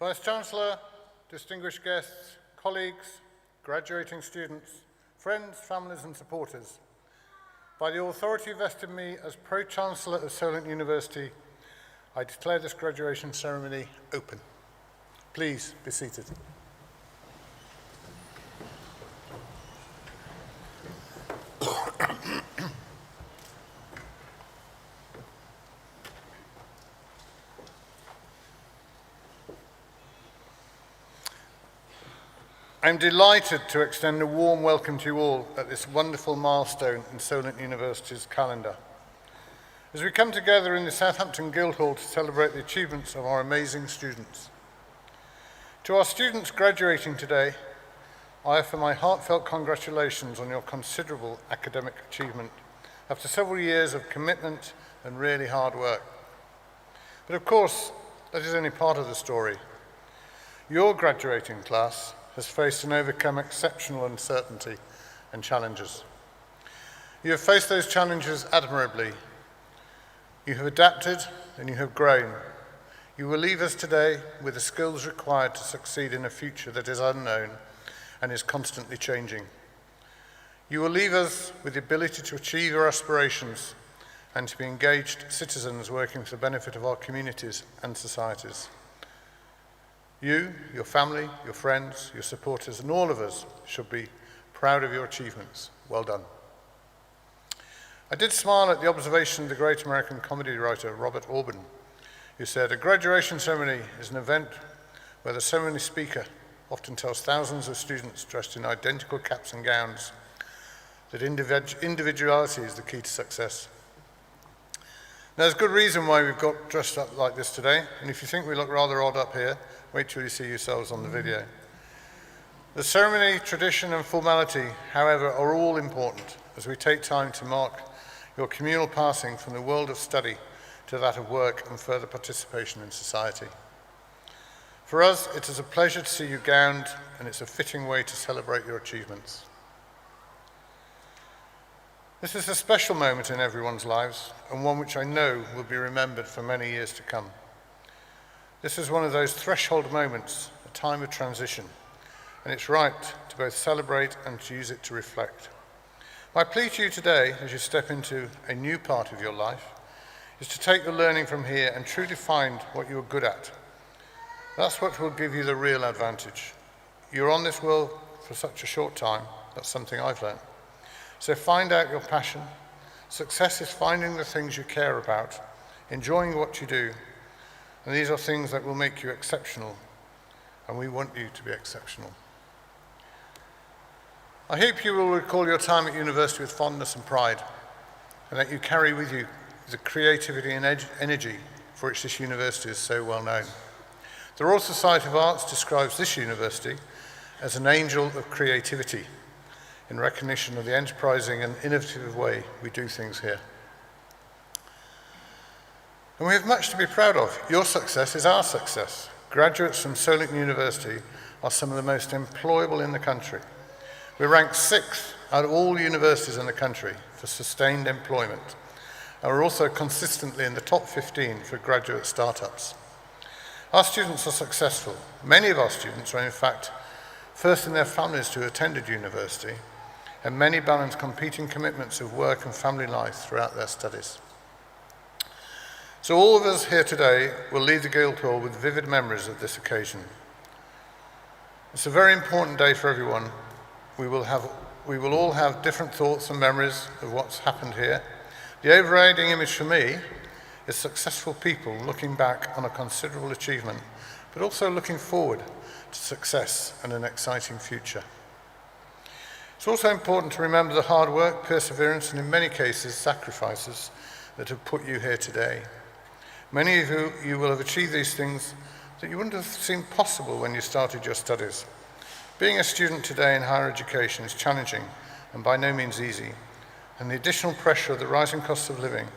Vice-Chancellor, distinguished guests, colleagues, graduating students, friends, families and supporters, by the authority vested in me as Pro-Chancellor of Solent University, I declare this graduation ceremony open. Please be seated. I'm delighted to extend a warm welcome to you all at this wonderful milestone in Solent University's calendar. As we come together in the Southampton Guildhall to celebrate the achievements of our amazing students. To our students graduating today, I offer my heartfelt congratulations on your considerable academic achievement after several years of commitment and really hard work. But of course, that is only part of the story. Your graduating class has faced and overcome exceptional uncertainty and challenges. You have faced those challenges admirably. You have adapted and you have grown. You will leave us today with the skills required to succeed in a future that is unknown and is constantly changing. You will leave us with the ability to achieve your aspirations and to be engaged citizens working for the benefit of our communities and societies. You, your family, your friends, your supporters, and all of us should be proud of your achievements. Well done. I did smile at the observation of the great American comedy writer Robert Orban, who said, "A graduation ceremony is an event where the ceremony speaker often tells thousands of students dressed in identical caps and gowns that individuality is the key to success." Now, there's good reason why we've got dressed up like this today, and if you think we look rather odd up here, wait till you see yourselves on the video. The ceremony, tradition and formality, however, are all important as we take time to mark your communal passing from the world of study to that of work and further participation in society. For us, it is a pleasure to see you gowned, and it's a fitting way to celebrate your achievements. This is a special moment in everyone's lives, and one which I know will be remembered for many years to come. This is one of those threshold moments, a time of transition, and it's right to both celebrate and to use it to reflect. My plea to you today, as you step into a new part of your life, is to take the learning from here and truly find what you're good at. That's what will give you the real advantage. You're on this world for such a short time. That's something I've learned. So find out your passion. Success is finding the things you care about, enjoying what you do, and these are things that will make you exceptional, and we want you to be exceptional. I hope you will recall your time at university with fondness and pride, and that you carry with you the creativity and energy for which this university is so well known. The Royal Society of Arts describes this university as an angel of creativity, in recognition of the enterprising and innovative way we do things here. And we have much to be proud of. Your success is our success. Graduates from Solent University are some of the most employable in the country. We're ranked 6th out of all universities in the country for sustained employment. And we're also consistently in the top 15 for graduate startups. Our students are successful. Many of our students are in fact first in their families to attended university, and many balance competing commitments of work and family life throughout their studies. So all of us here today will leave the Guildhall with vivid memories of this occasion. It's a very important day for everyone. We will all have different thoughts and memories of what's happened here. The overriding image for me is successful people looking back on a considerable achievement, but also looking forward to success and an exciting future. It's also important to remember the hard work, perseverance, and in many cases, sacrifices that have put you here today. Many of you will have achieved these things that you wouldn't have seemed possible when you started your studies. Being a student today in higher education is challenging and by no means easy, and the additional pressure of the rising cost of living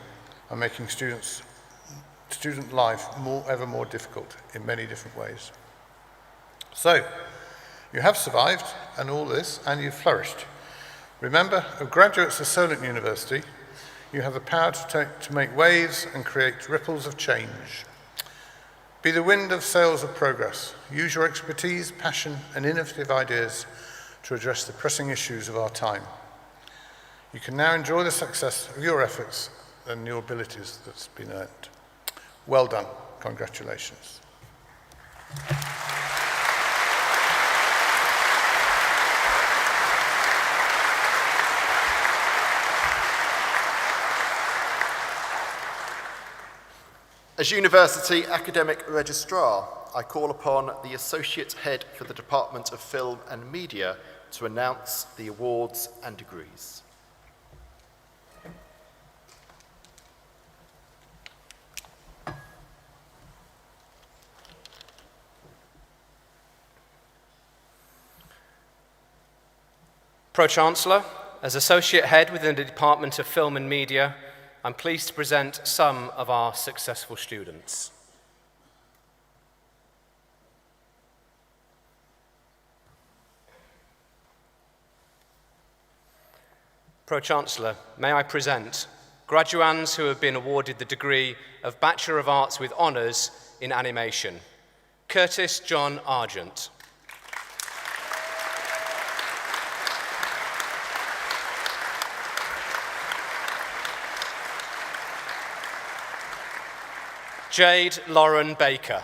are making student life ever more difficult in many different ways. So, you have survived and all this, and you've flourished. Remember, as graduates of Solent University, you have the power to make waves and create ripples of change. Be the wind of sails of progress. Use your expertise, passion, and innovative ideas to address the pressing issues of our time. You can now enjoy the success of your efforts and your abilities that's been earned. Well done. Congratulations. As University Academic Registrar, I call upon the Associate Head for the Department of Film and Media to announce the awards and degrees. Pro-Chancellor, as Associate Head within the Department of Film and Media, I'm pleased to present some of our successful students. Pro-Chancellor, may I present graduands who have been awarded the degree of Bachelor of Arts with Honours in Animation. Curtis John Argent. Jade Lauren Baker.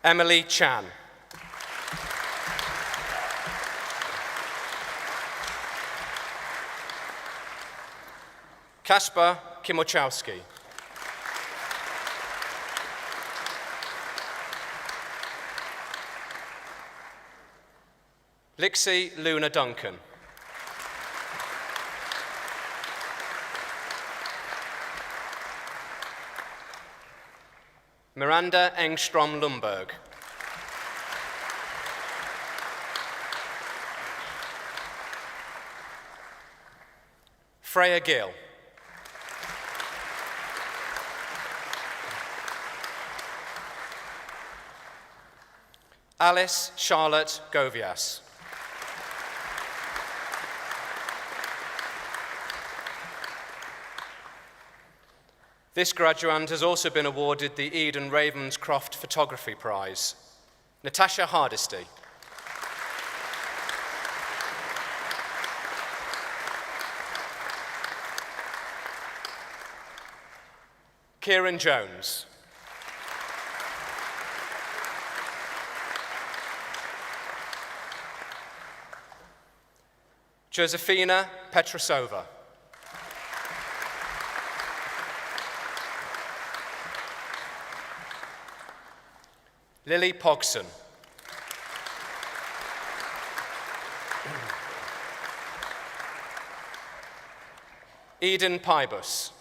Emily Chan. Kasper Kimochowski. Lixie Luna Duncan. Miranda Engstrom Lundberg. Freya Gill. Alice Charlotte Govias. This graduand has also been awarded the Eden Ravenscroft Photography Prize. Natasha Hardesty. Kieran Jones. Josefina Petrosova. Lily Pogson. Eden Pybus.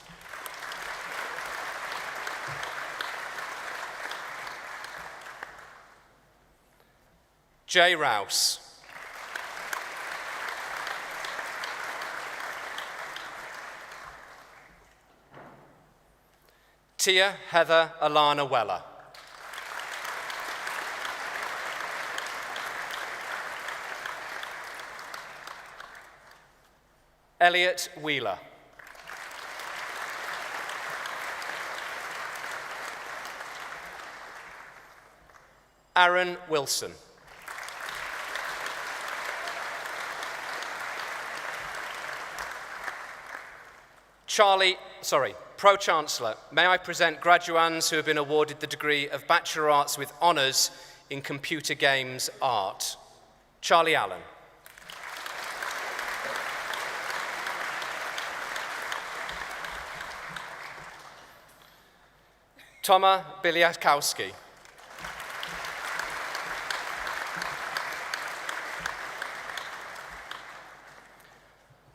Jay Rouse. Tia Heather Alana Weller. Elliot Wheeler. Aaron Wilson. Pro-Chancellor, may I present graduands who have been awarded the degree of Bachelor of Arts with Honours in Computer Games Art. Charlie Allen. Toma Biliakowski.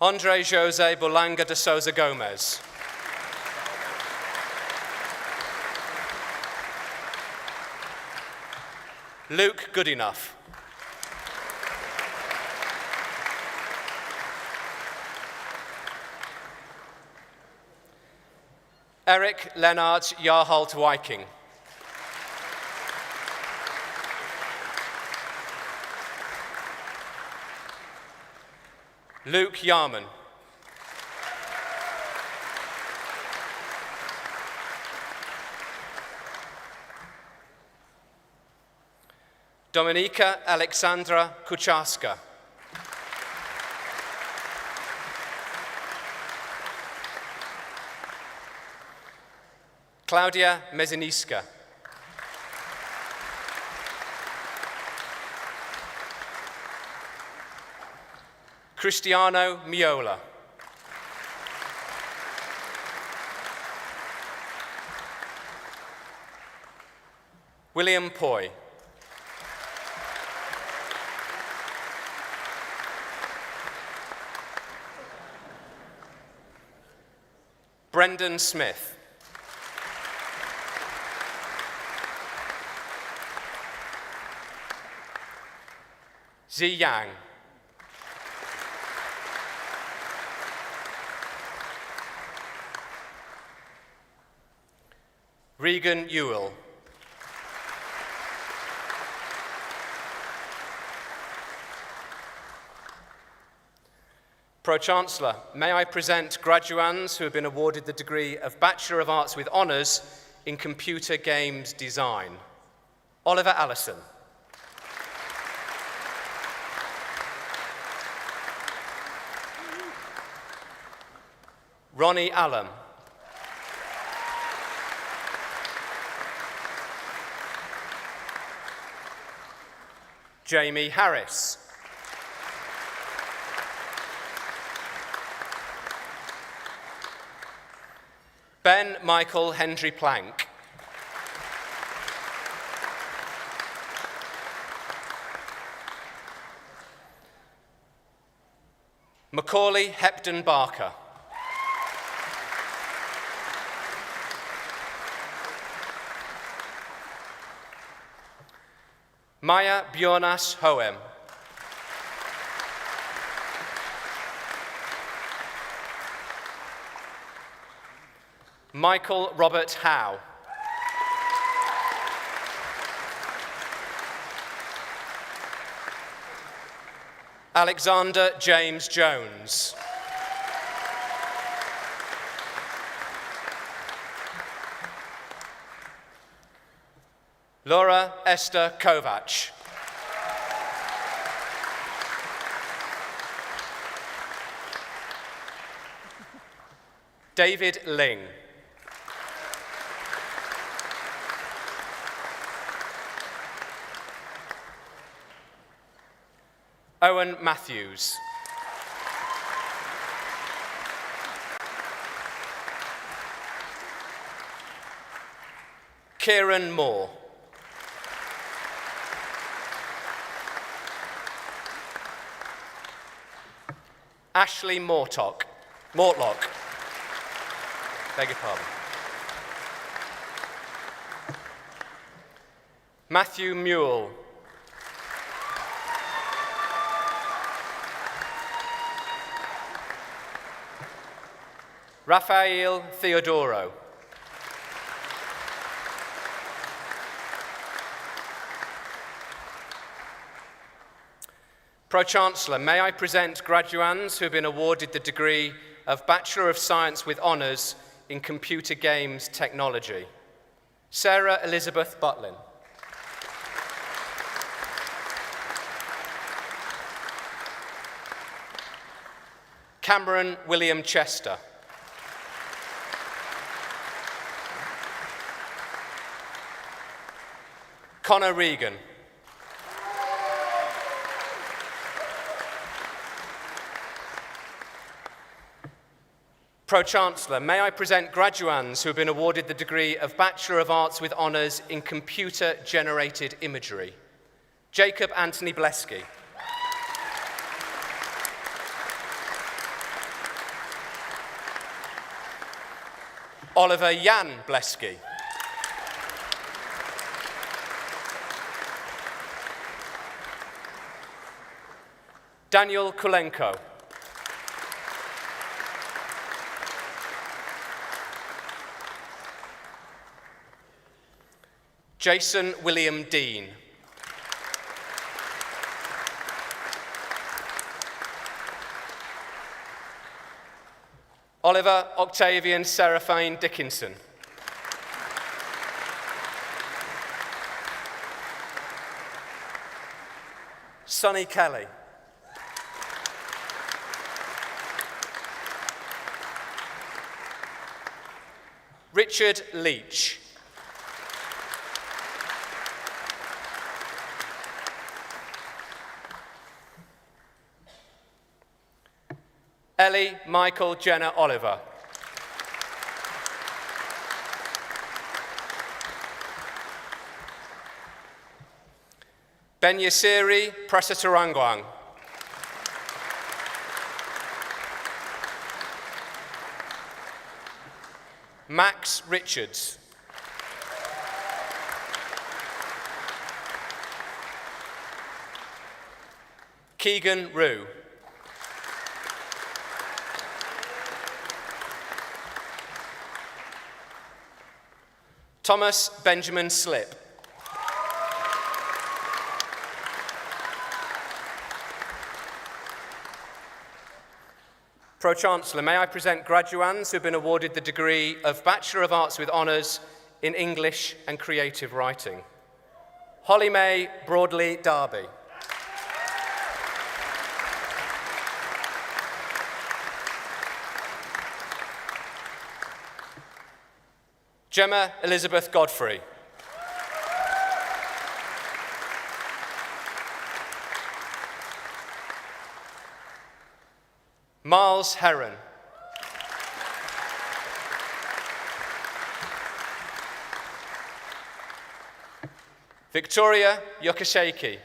Andre Jose Bolanga de Souza Gomez. Luke Goodenough. Eric Lennart Jarholt Viking. Luke Yarman. Dominika Alexandra Kucharska. Klaudia Mezeniska. Cristiano Miola. William Poi. Brendan Smith. Zi Yang. Regan Ewell. Pro-Chancellor, may I present graduands who have been awarded the degree of Bachelor of Arts with Honours in Computer Games Design. Oliver Allison. Ronnie Allen. Jamie Harris. Ben Michael Hendry Plank. Macaulay Hepton Barker. Maya Bjonas Hoem. Michael Robert Howe. Alexander James Jones. Laura Esther Kovac. David Ling. Owen Matthews. Kieran Moore. Ashley Mortlock. Beg your pardon. Matthew Mule. Rafael Theodoro. Pro-Chancellor, may I present graduands who have been awarded the degree of Bachelor of Science with Honours in Computer Games Technology. Sarah Elizabeth Butlin. Cameron William Chester. Connor Regan. Pro-Chancellor, may I present graduands who have been awarded the degree of Bachelor of Arts with Honours in Computer-Generated Imagery. Jacob Anthony Blesky. Oliver Jan Blesky. Daniel Kulenko. Jason William Dean. Oliver Octavian Seraphine Dickinson. Sonny Kelly. Richard Leach. Ellie Michael Jenner Oliver. Benyasiri Prasatarangwang. Max Richards. Keegan Rue. Thomas Benjamin Slip. Pro-Chancellor, may I present graduands who have been awarded the degree of Bachelor of Arts with Honours in English and Creative Writing. Holly May Broadley Darby. Gemma Elizabeth Godfrey. Miles Heron. Victoria Yokashaki.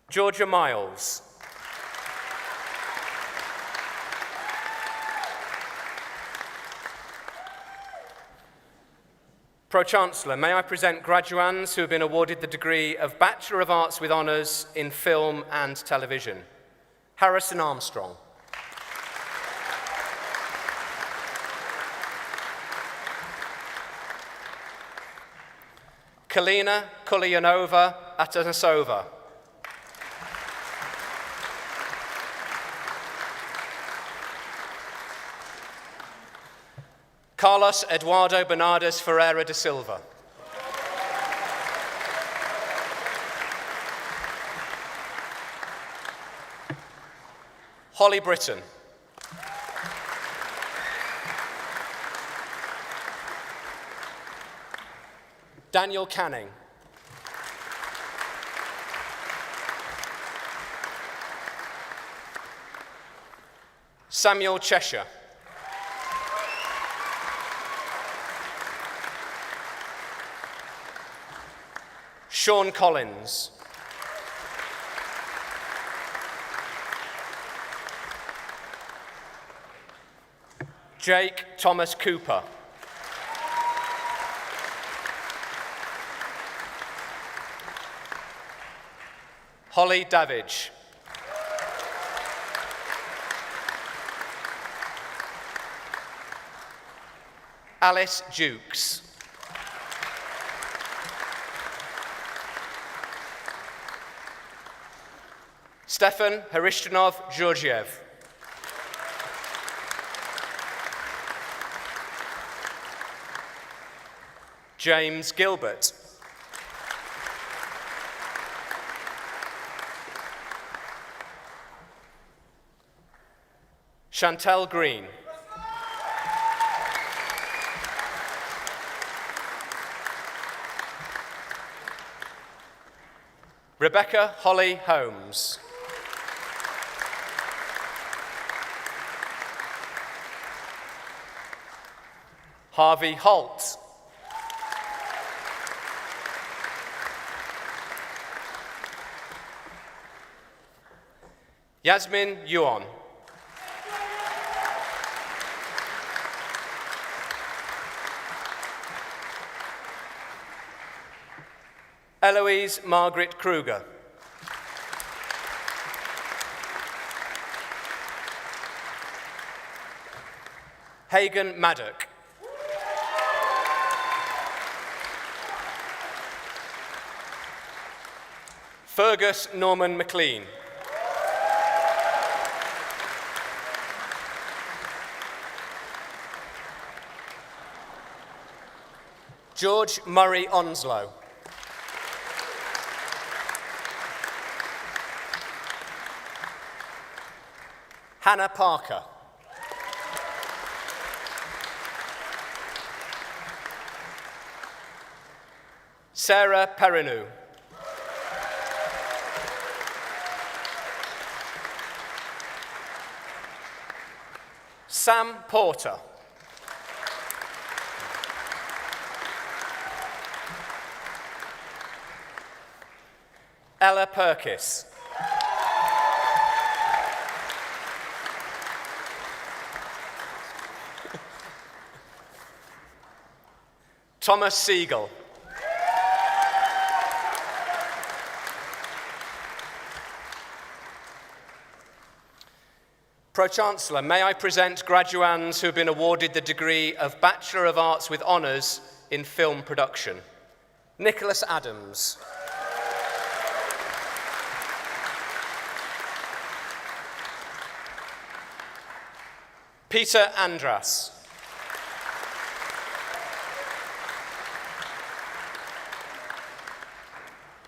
Georgia Miles. Pro-Chancellor, may I present graduands who have been awarded the degree of Bachelor of Arts with Honours in Film and Television. Harrison Armstrong. Kalina Kulyanova Atanasova. Carlos Eduardo Bernardes Ferreira da Silva. Holly Britton. Daniel Canning. Samuel Cheshire. Sean Collins. Jake Thomas Cooper. Holly Davidge. Alice Jukes. Stefan Harishtonov Georgiev. James Gilbert. Chantel Green. Rebecca Holly Holmes. Harvey Holt. Yasmin Yuan. Eloise Margaret Kruger. Hagan Maddock. Fergus Norman McLean. George Murray Onslow. Hannah Parker. Sarah Perrineau. Sam Porter. Ella Perkis. Thomas Siegel. Pro-Chancellor, may I present graduands who have been awarded the degree of Bachelor of Arts with Honours in Film Production. Nicholas Adams. Peter Andras.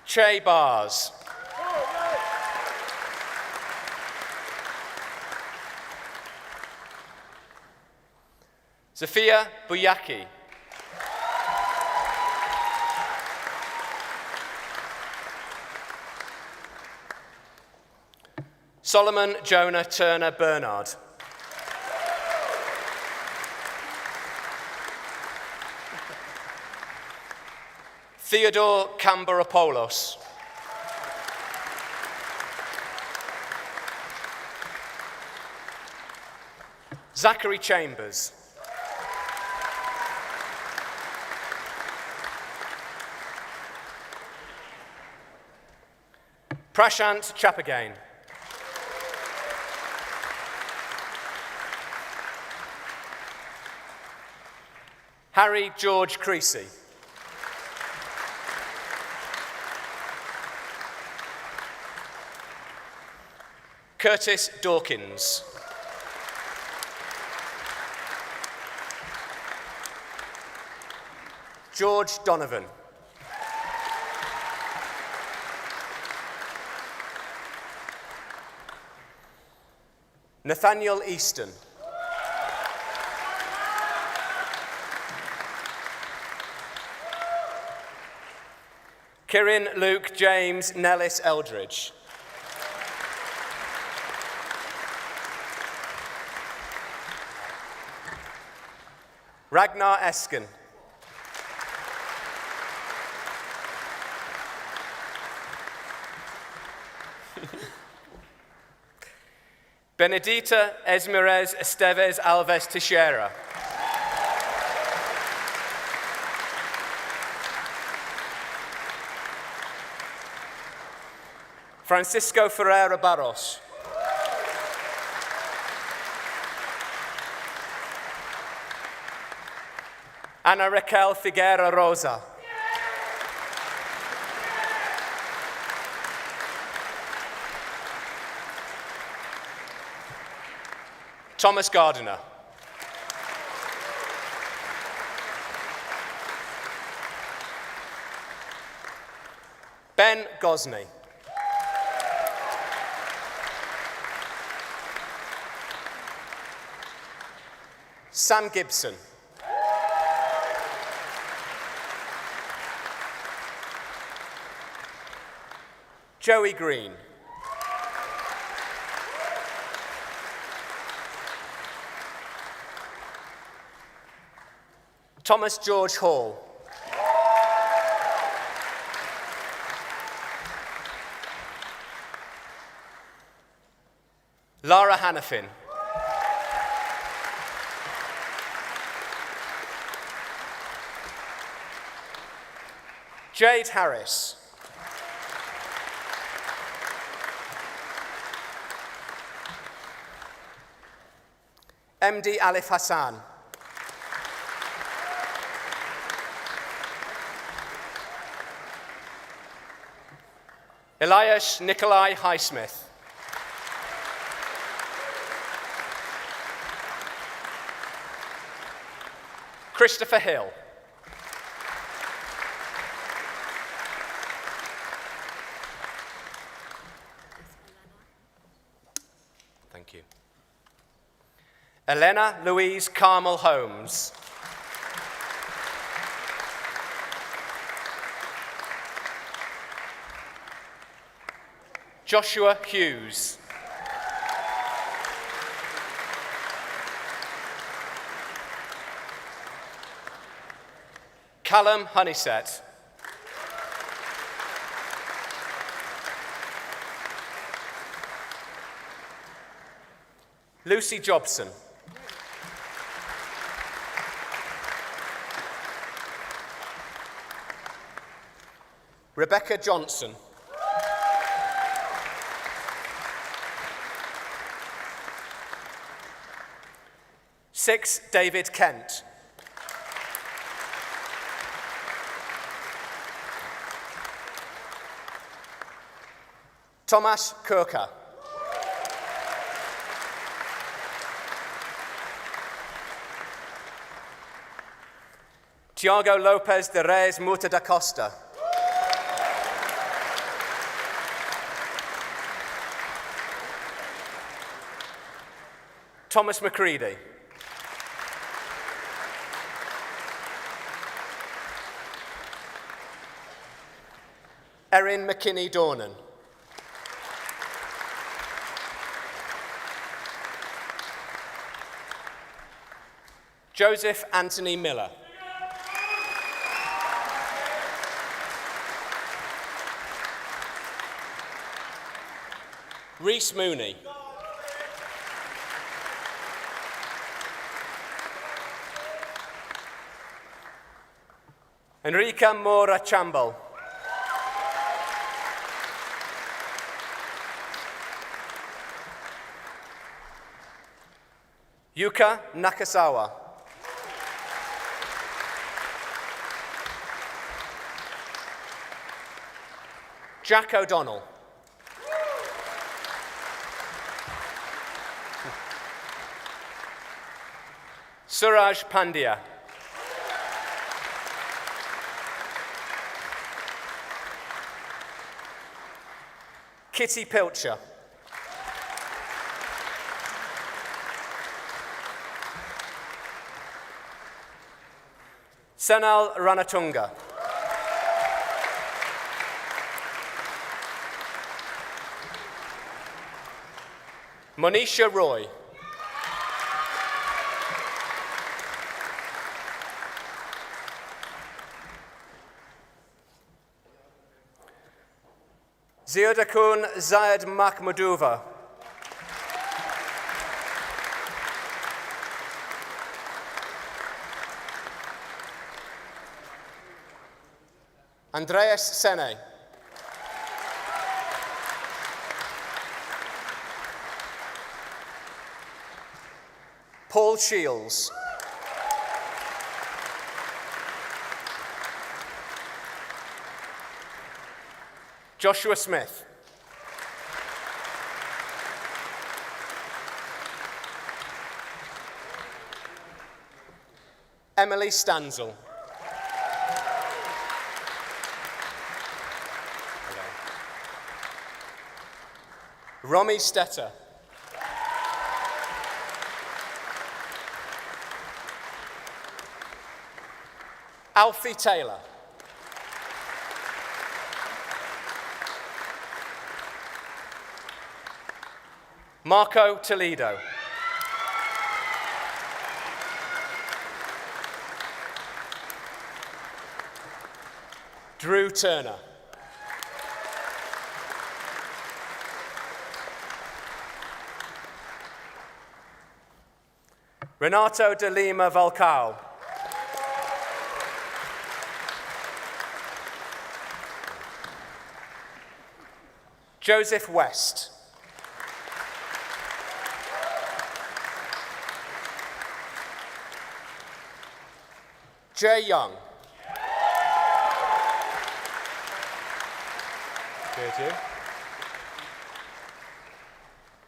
Che Bars. Zofia Buyaki. Solomon Jonah Turner Bernard. Theodore Camberopoulos. Zachary Chambers. Prashant Chapagain. Harry George Creasy. Curtis Dawkins. George Donovan. Nathaniel Easton. Kieran Luke James Nellis Eldridge. Ragnar Esken. Benedita Esmerez Esteves Alves Teixeira. Francisco Ferreira Barros. Ana Raquel Figueira Rosa. Thomas Gardiner. Ben Gosney. Sam Gibson. Joey Green. Thomas George Hall. Lara Hannafin. Jade Harris. MD Alif Hassan. Elias Nikolai Highsmith. Christopher Hill. you. Elena Louise Carmel Holmes. Joshua Hughes. Callum Honeysett. Lucy Jobson. Rebecca Johnson. Six, David Kent. Thomas Kirker. Tiago Lopez de Reis Muta da Costa. Thomas McCready. Erin McKinney-Dornan. Joseph Anthony Miller. Reese Mooney. Enrica Mora Chambal. Yuka Nakasawa. Jack O'Donnell. Suraj Pandya. Kitty Pilcher. Senal Ranatunga. Monisha Roy. Ziodakun Zayed Mahmudova. Andreas Sene. Paul Shields. Joshua Smith. Emily Stanzel. Romy Stetter. Alfie Taylor. Marco Toledo. Drew Turner. Renato de Lima Valcao. Joseph West. Jay Young. Good, you.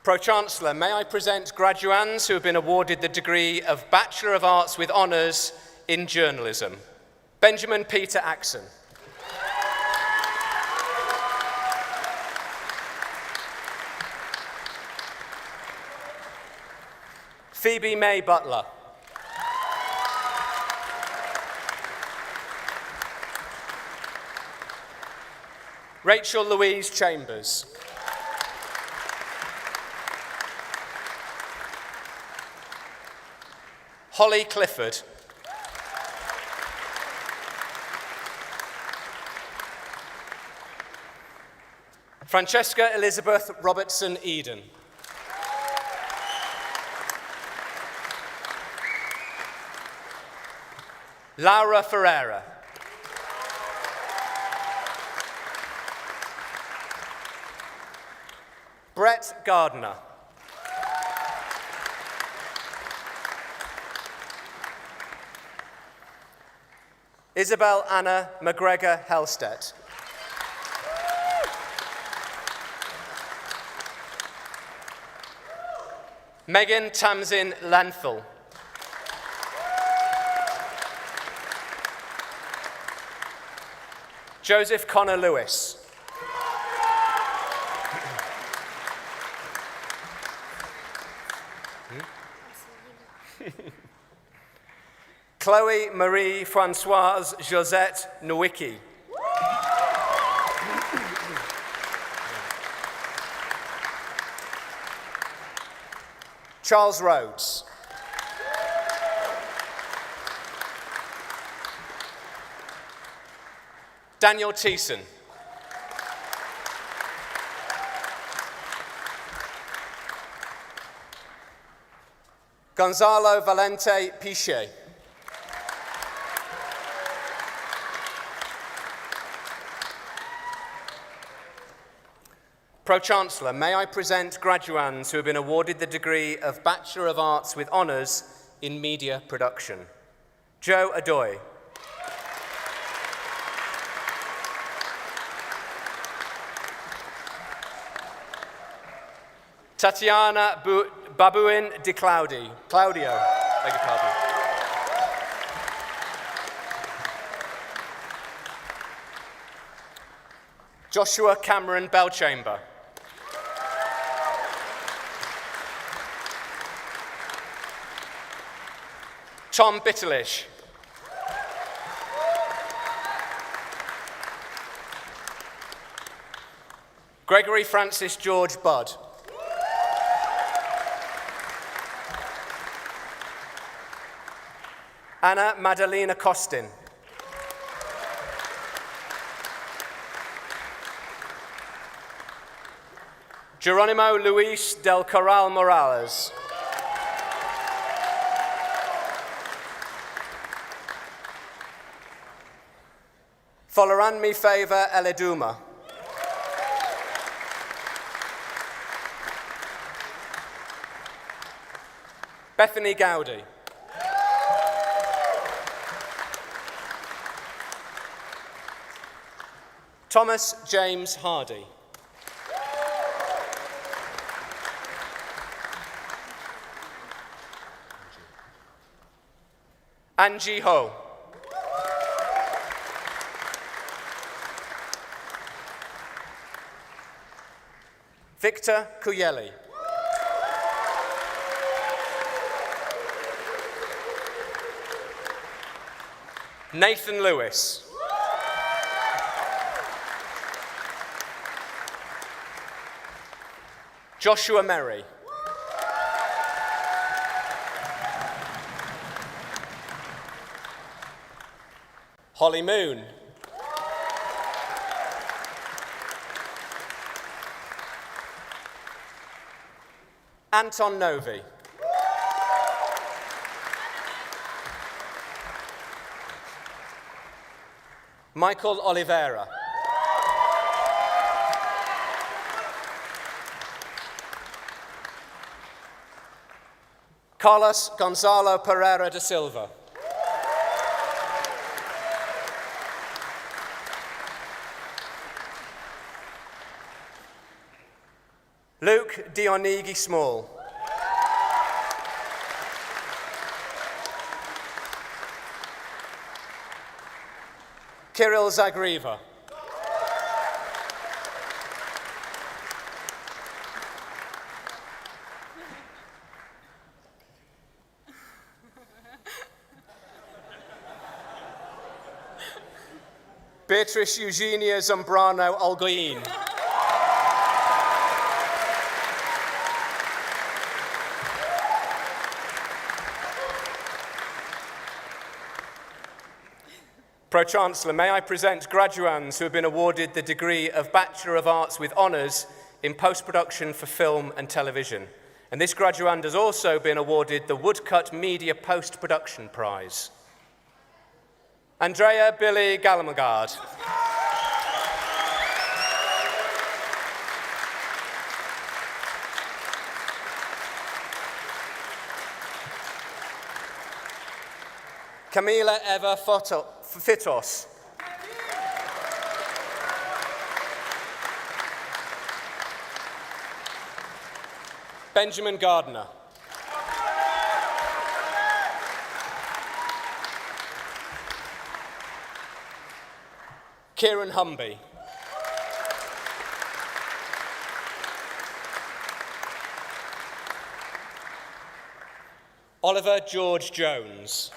Pro-Chancellor, may I present graduands who have been awarded the degree of Bachelor of Arts with Honours in Journalism. Benjamin Peter Axon. Phoebe May Butler. Rachel Louise Chambers. Holly Clifford. Francesca Elizabeth Robertson Eden. Laura Ferreira. Brett Gardner. Isabel Anna McGregor Helstedt. Megan Tamsin Lanthal. Joseph Connor Lewis. Chloe Marie Francoise Josette Nowicki. Charles Rhodes. Daniel Thiessen. Gonzalo Valente Pichet. Pro-Chancellor, may I present graduands who have been awarded the degree of Bachelor of Arts with Honours in Media Production. Joe Adoy. Tatiana Babuin de Claudio, beg your pardon. Joshua Cameron Belchamber. Tom Bitterlish. Gregory Francis George Budd. Anna Madalena Costin. Geronimo Luis del Corral Morales. Foloranmi Favor Eleduma. Bethany Gowdy. Thomas James Hardy. Angie Ho. Victor Kuyeli. Nathan Lewis. Joshua Merry. Holly Moon. Anton Novi. Michael Oliveira. Carlos Gonzalo Pereira da Silva. Luke Dionigi Small. Kirill Zagriva. Beatrice Eugenia Zambrano Olguin. Pro-Chancellor, may I present graduands who have been awarded the degree of Bachelor of Arts with Honours in Post-Production for Film and Television. And this graduand has also been awarded the Woodcut Media Post-Production Prize. Andrea Billy Gallamagard. Camila Eva Fitos. Benjamin Gardner. Kieran Humby. Oliver George Jones.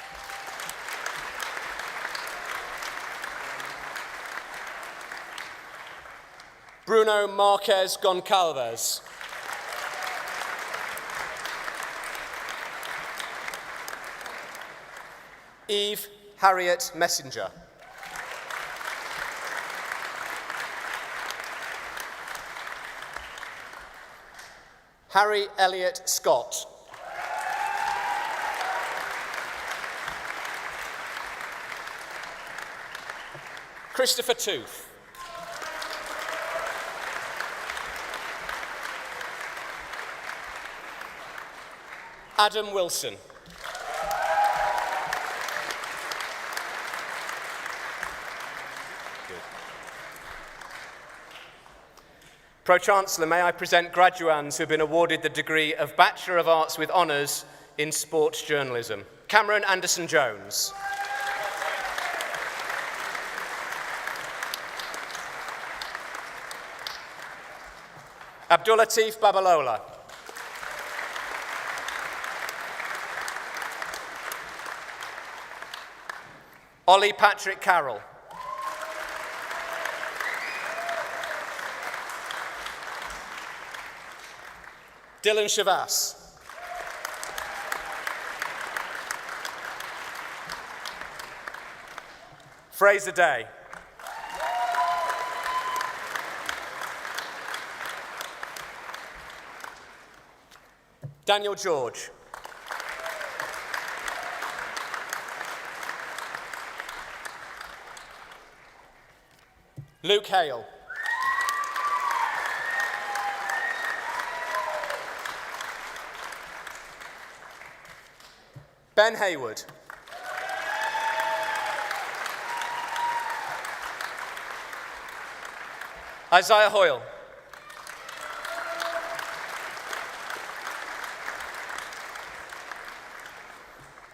Bruno Marquez Goncalves. Eve Harriet Messenger. Harry Elliott Scott. Christopher Tooth. Adam Wilson. Pro-Chancellor, may I present graduands who have been awarded the degree of Bachelor of Arts with Honours in Sports Journalism. Cameron Anderson-Jones. Abdulateef Babalola. Ollie Patrick Carroll. Dylan Shavas. Fraser Day. Daniel George. Luke Hale. Ben Hayward. Isaiah Hoyle.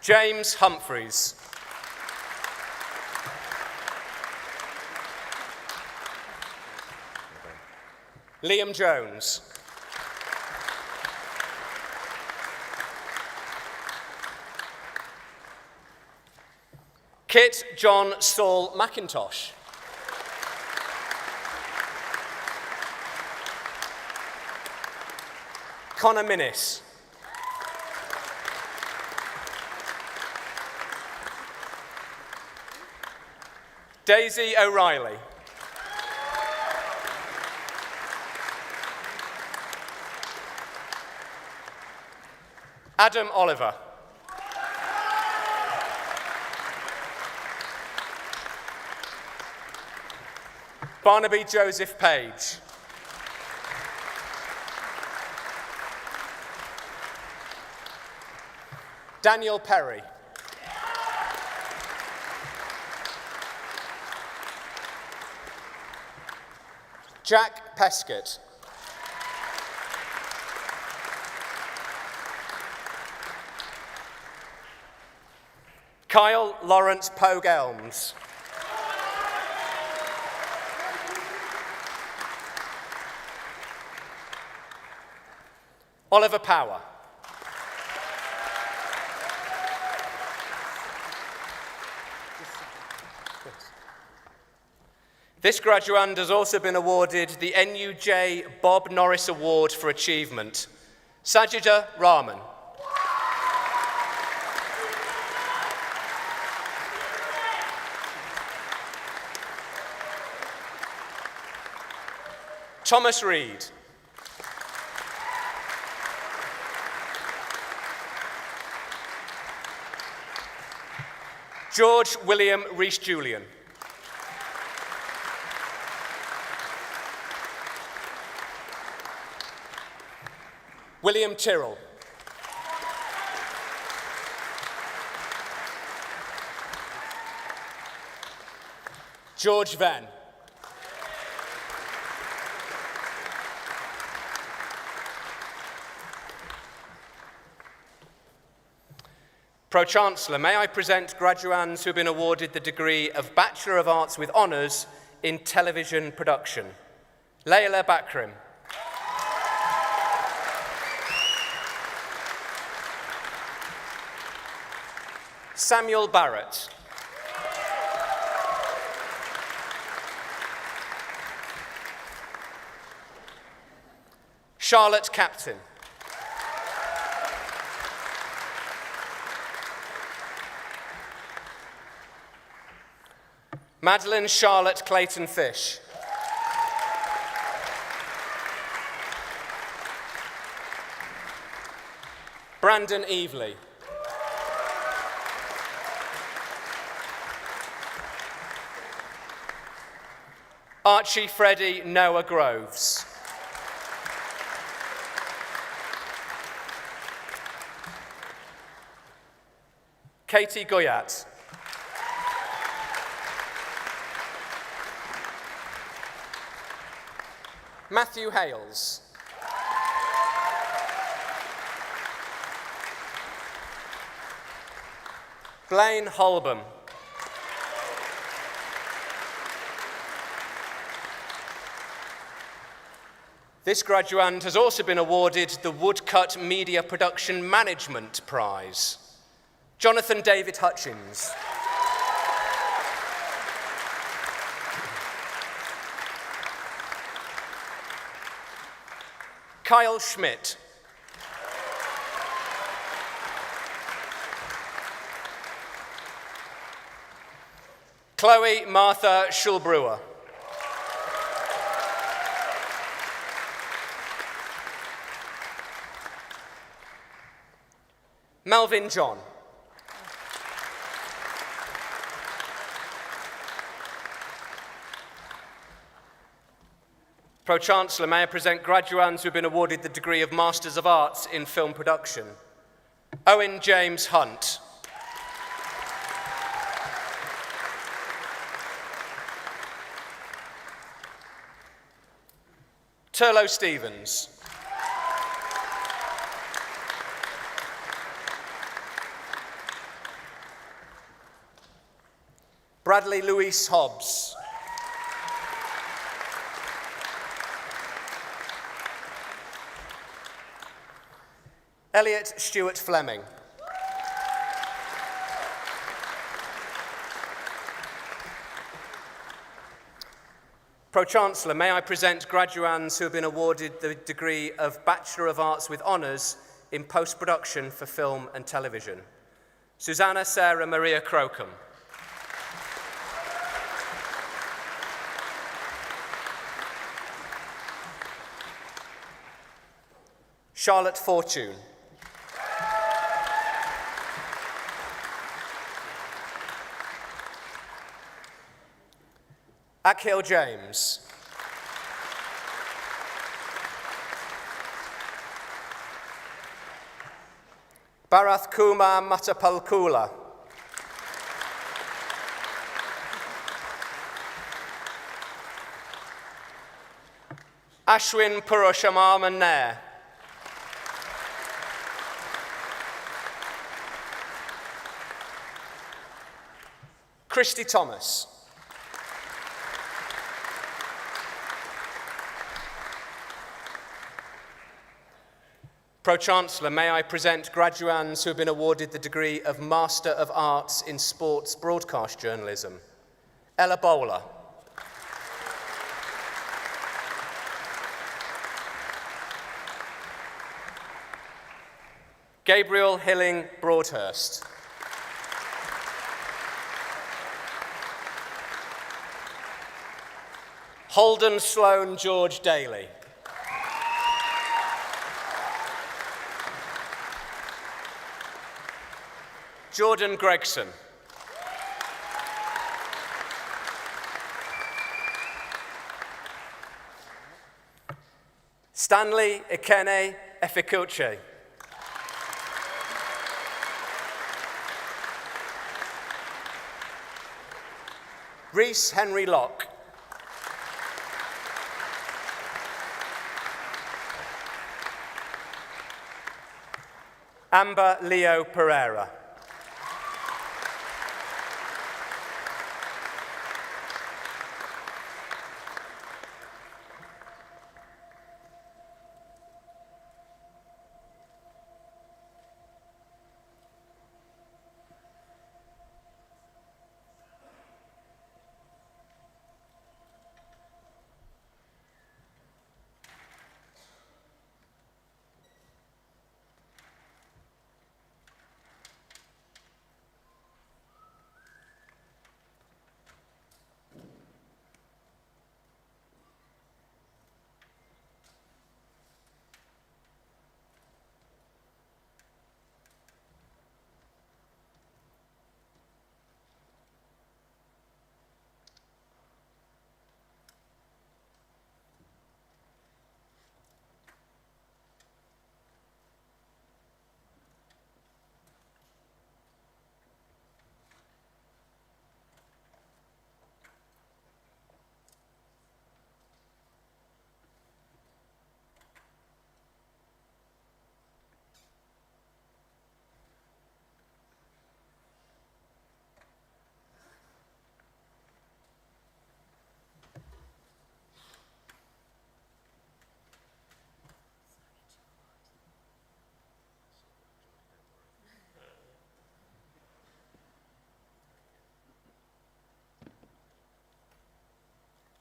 James Humphreys. Liam Jones. Kit John Saul McIntosh. Connor Minnis. Daisy O'Reilly. Adam Oliver. Barnaby Joseph Page. Daniel Perry. Jack Peskett. Kyle Lawrence Pogue Elms. Oliver Power. This graduand has also been awarded the NUJ Bob Norris Award for Achievement. Sajida Rahman. Thomas Reed. George William Rees-Julian. William Tyrrell. George Venn. Pro-Chancellor, may I present graduands who have been awarded the degree of Bachelor of Arts with Honours in Television Production. Layla Bakrim. Samuel Barrett. Charlotte Captain. Madeline Charlotte Clayton-Fish. Brandon Evely. Archie Freddie Noah Groves. Katie Goyat. Matthew Hales. Blaine Holbom. This graduand has also been awarded the Woodcut Media Production Management Prize. Jonathan David Hutchins. Kyle Schmidt. Chloe Martha Schulbrewer. Melvin John. Pro-Chancellor, may I present graduands who have been awarded the degree of Masters of Arts in Film Production. Owen James Hunt. Turlo Stevens. Bradley Louise Hobbs. Elliot Stewart Fleming. Pro-Chancellor, may I present graduands who have been awarded the degree of Bachelor of Arts with Honours in Post-Production for Film and Television. Susanna Sarah Maria Crocombe. Charlotte Fortune. Akhil James. Bharath Kumar Matapalkula. Ashwin Purushamam Nair. Christy Thomas. Pro-Chancellor, may I present graduands who have been awarded the degree of Master of Arts in Sports Broadcast Journalism. Ella Bowler. Gabriel Hilling Broadhurst. Holden Sloane George Daly. Jordan Gregson. Stanley Ikene Efikuche. Rhys Henry Locke. Amber Leo Pereira.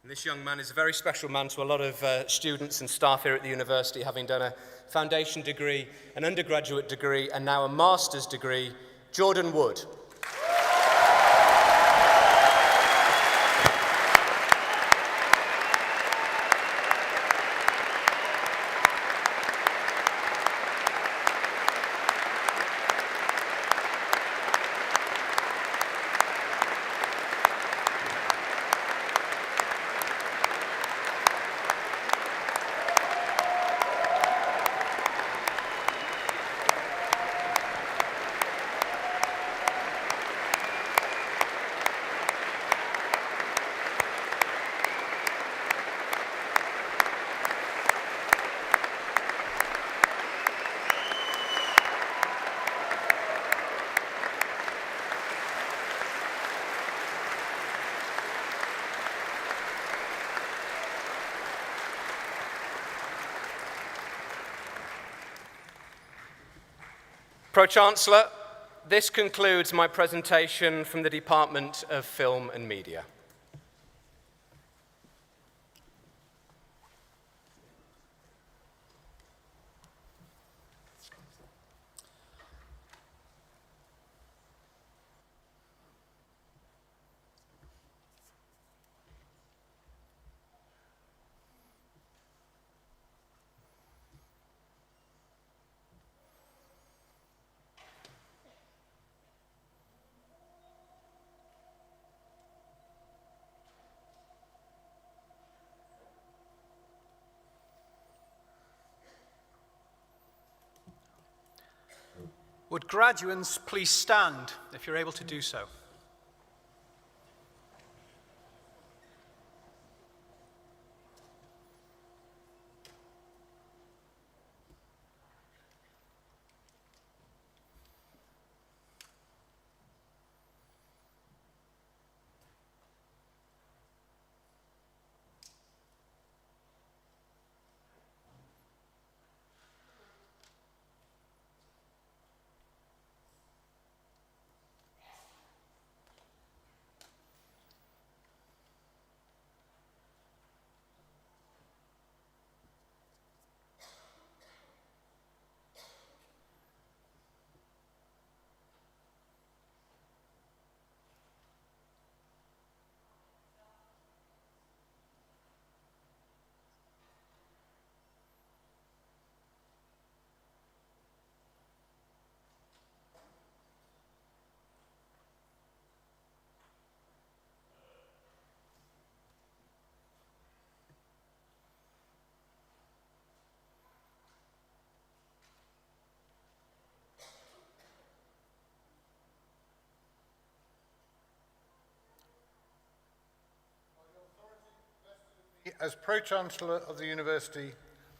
And this young man is a very special man to a lot of students and staff here at the university, having done a foundation degree, an undergraduate degree, and now a master's degree. Jordan Wood. Pro-Chancellor, this concludes my presentation from the Department of Film and Media. Would graduands please stand if you're able to do so? as Pro-Chancellor of the University,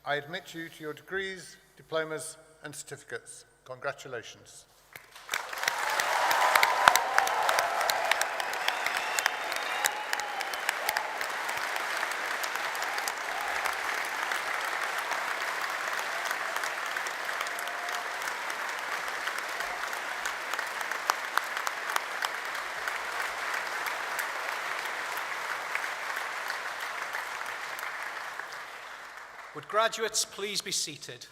I admit you to your degrees, diplomas and certificates. Congratulations. Would graduates please be seated?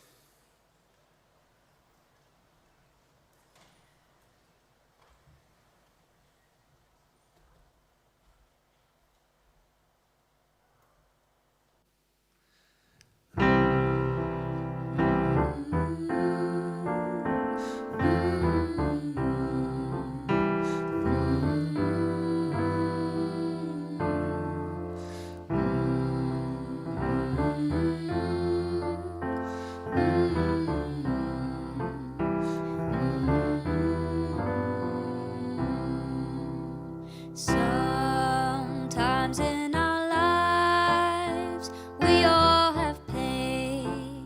Sometimes in our lives we all have pain,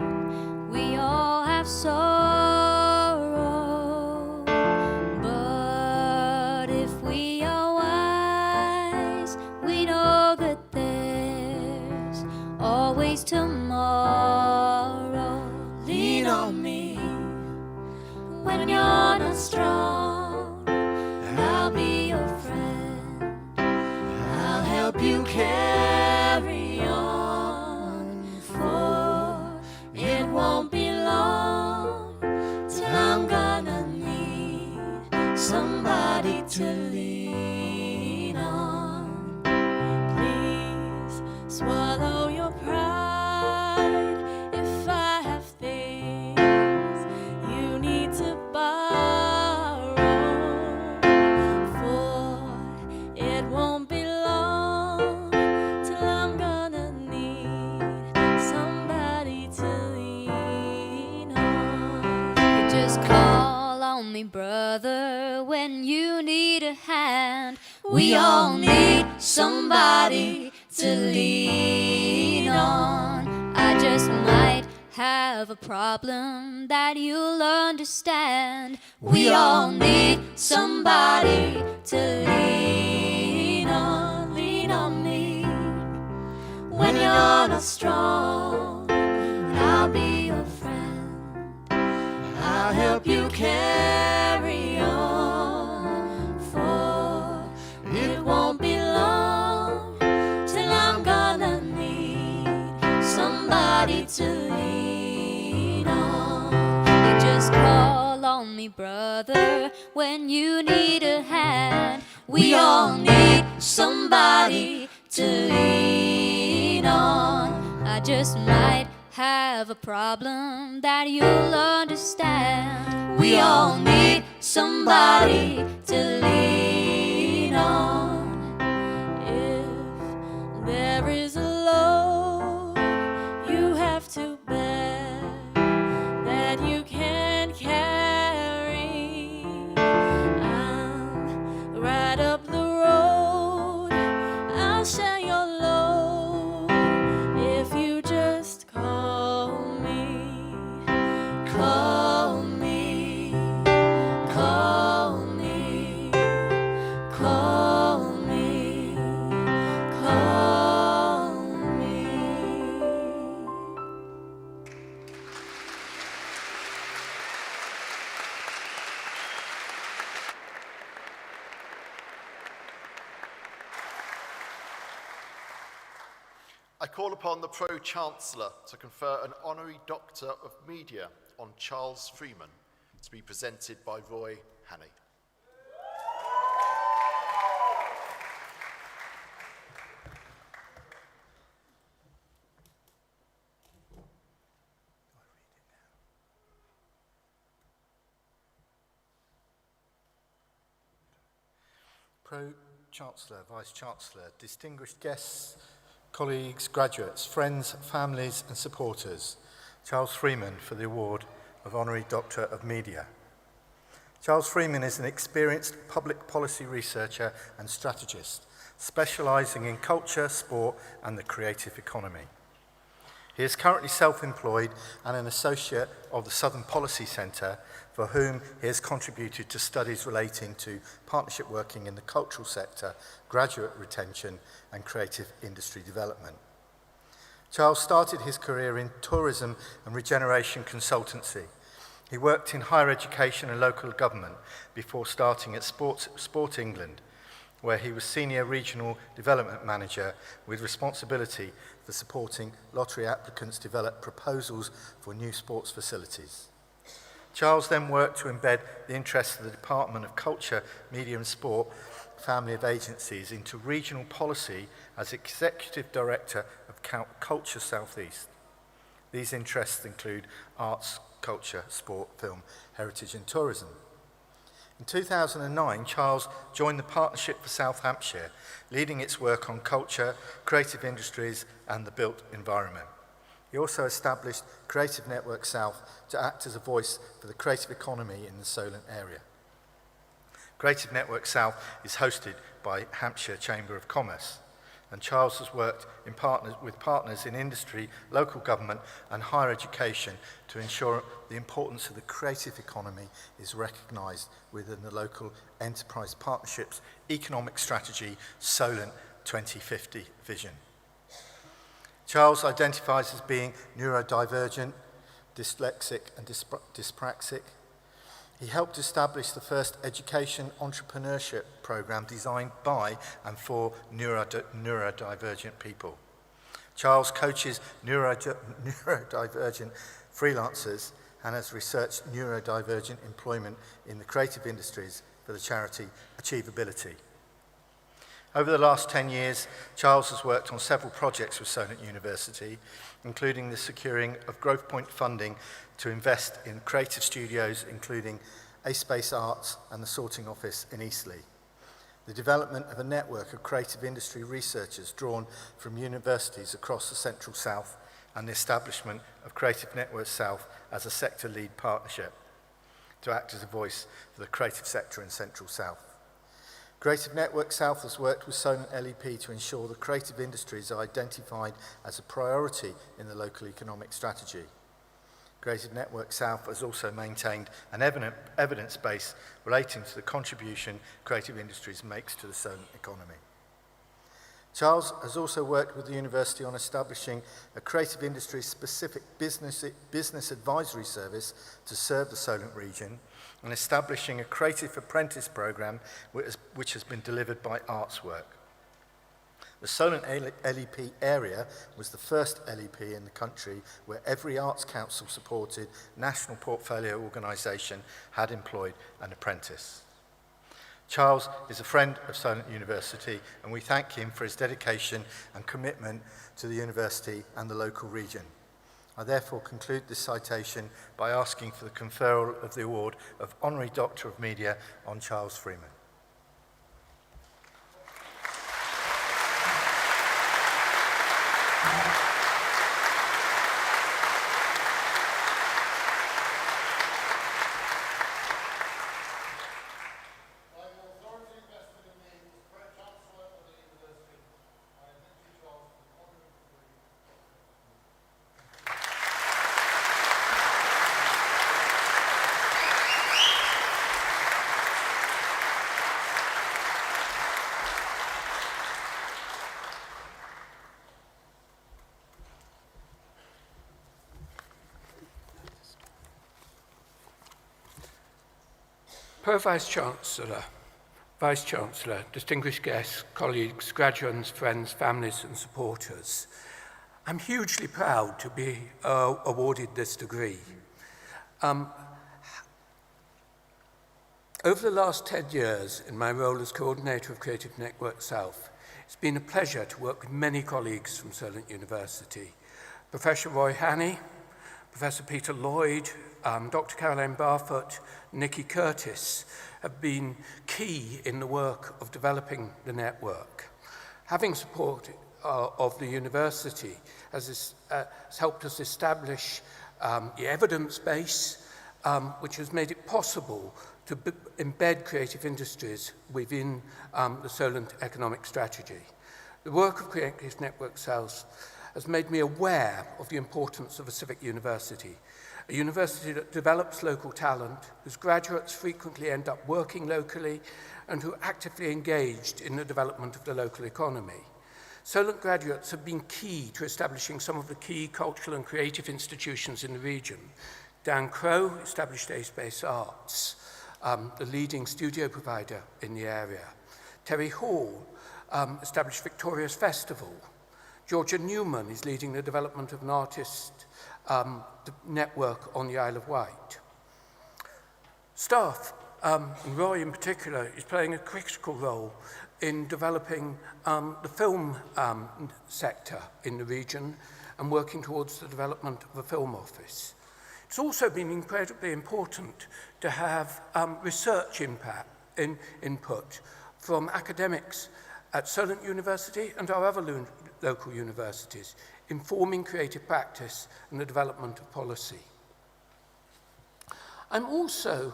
we all have sorrow, but if we are wise, we know that there's always tomorrow. Lean on me when you're not strong, I'll be your friend. I'll help you carry on, for it won't be long till I'm gonna need somebody to lean on. Please swallow your pride if I have things you need to borrow, for it won't be long till I'm gonna need somebody to lean on. You just call on me, brother, when you need a hand. We all need somebody to lean on. I just might have a problem that you'll understand. We all need somebody to lean on. Lean on me when you're not strong, I'll be your friend. I'll help you carry on, for it won't be long till I'm gonna need somebody to lean on. You just call on me, brother, when you need a hand. We all need somebody to lean on. I just might have a problem that you'll understand. We all need somebody to lean on. If there is a load you have to bear that you can't carry, I'm right up the road, I'll share your load if you just call me, call me, call me, call me, call me. I call upon the Pro-Chancellor to confer an Honorary Doctor of Media on Charles Freeman, to be presented by Roy Hannay. Pro-Chancellor, Vice-Chancellor, distinguished guests, colleagues, graduates, friends, families and supporters, Charles Freeman for the award of Honorary Doctor of Media. Charles Freeman is an experienced public policy researcher and strategist, specialising in culture, sport and the creative economy. He is currently self-employed and an associate of the Southern Policy Centre, for whom he has contributed to studies relating to partnership working in the cultural sector, graduate retention and creative industry development. Charles started his career in tourism and regeneration consultancy. He worked in higher education and local government before starting at Sport England, where he was Senior Regional Development Manager with responsibility for supporting lottery applicants develop proposals for new sports facilities. Charles then worked to embed the interests of the Department of Culture, Media and Sport, family of agencies, into regional policy as Executive Director of Culture South East. These interests include arts, culture, sport, film, heritage and tourism. In 2009, Charles joined the Partnership for South Hampshire, leading its work on culture, creative industries and the built environment. He also established Creative Network South to act as a voice for the creative economy in the Solent area. Creative Network South is hosted by Hampshire Chamber of Commerce, and Charles has worked with partners in industry, local government and higher education to ensure the importance of the creative economy is recognised within the local enterprise partnerships economic strategy Solent 2050 vision. Charles identifies as being neurodivergent, dyslexic and dyspraxic. He helped establish the first education entrepreneurship program designed by and for neurodivergent people. Charles coaches neurodivergent freelancers and has researched neurodivergent employment in the creative industries for the charity Achievability. Over the last 10 years, Charles has worked on several projects with Solent University, including the securing of Growth Point funding to invest in creative studios, including A Space Arts and the Sorting Office in Eastleigh, the development of a network of creative industry researchers drawn from universities across the Central South, and the establishment of Creative Network South as a sector lead partnership to act as a voice for the creative sector in Central South. Creative Network South has worked with Solent LEP to ensure the creative industries are identified as a priority in the local economic strategy. Creative Network South has also maintained an evidence base relating to the contribution creative industries makes to the Solent economy. Charles has also worked with the university on establishing a creative industry specific business advisory service to serve the Solent region, and establishing a creative apprentice program which has been delivered by Artswork. The Solent LEP area was the first LEP in the country where every Arts Council supported national portfolio organisation had employed an apprentice. Charles is a friend of Solent University, and we thank him for his dedication and commitment to the university and the local region. I therefore conclude this citation by asking for the conferral of the award of Honorary Doctor of Media on Charles Freeman. Pro-Vice-Chancellor, Vice-Chancellor, distinguished guests, colleagues, graduates, friends, families and supporters, I'm hugely proud to be awarded this degree. Over the last 10 years in my role as coordinator of Creative Network South, it's been a pleasure to work with many colleagues from Solent University. Professor Roy Hannay, Professor Peter Lloyd, Dr. Caroline Barfoot, Nikki Curtis have been key in the work of developing the network. Having support of the university has helped us establish the evidence base which has made it possible to embed creative industries within the Solent economic strategy. The work of Creative Network South has made me aware of the importance of a civic university, a university that develops local talent, whose graduates frequently end up working locally, and who are actively engaged in the development of the local economy. Solent graduates have been key to establishing some of the key cultural and creative institutions in the region. Dan Crowe established A-Space Arts, the leading studio provider in the area. Terry Hall established Victoria's Festival. Georgia Newman is leading the development of an artist network on the Isle of Wight. Staff, and Roy in particular, is playing a critical role in developing the film sector in the region and working towards the development of a film office. It's also been incredibly important to have research input from academics at Solent University and our other local universities, informing creative practice and the development of policy. I'm also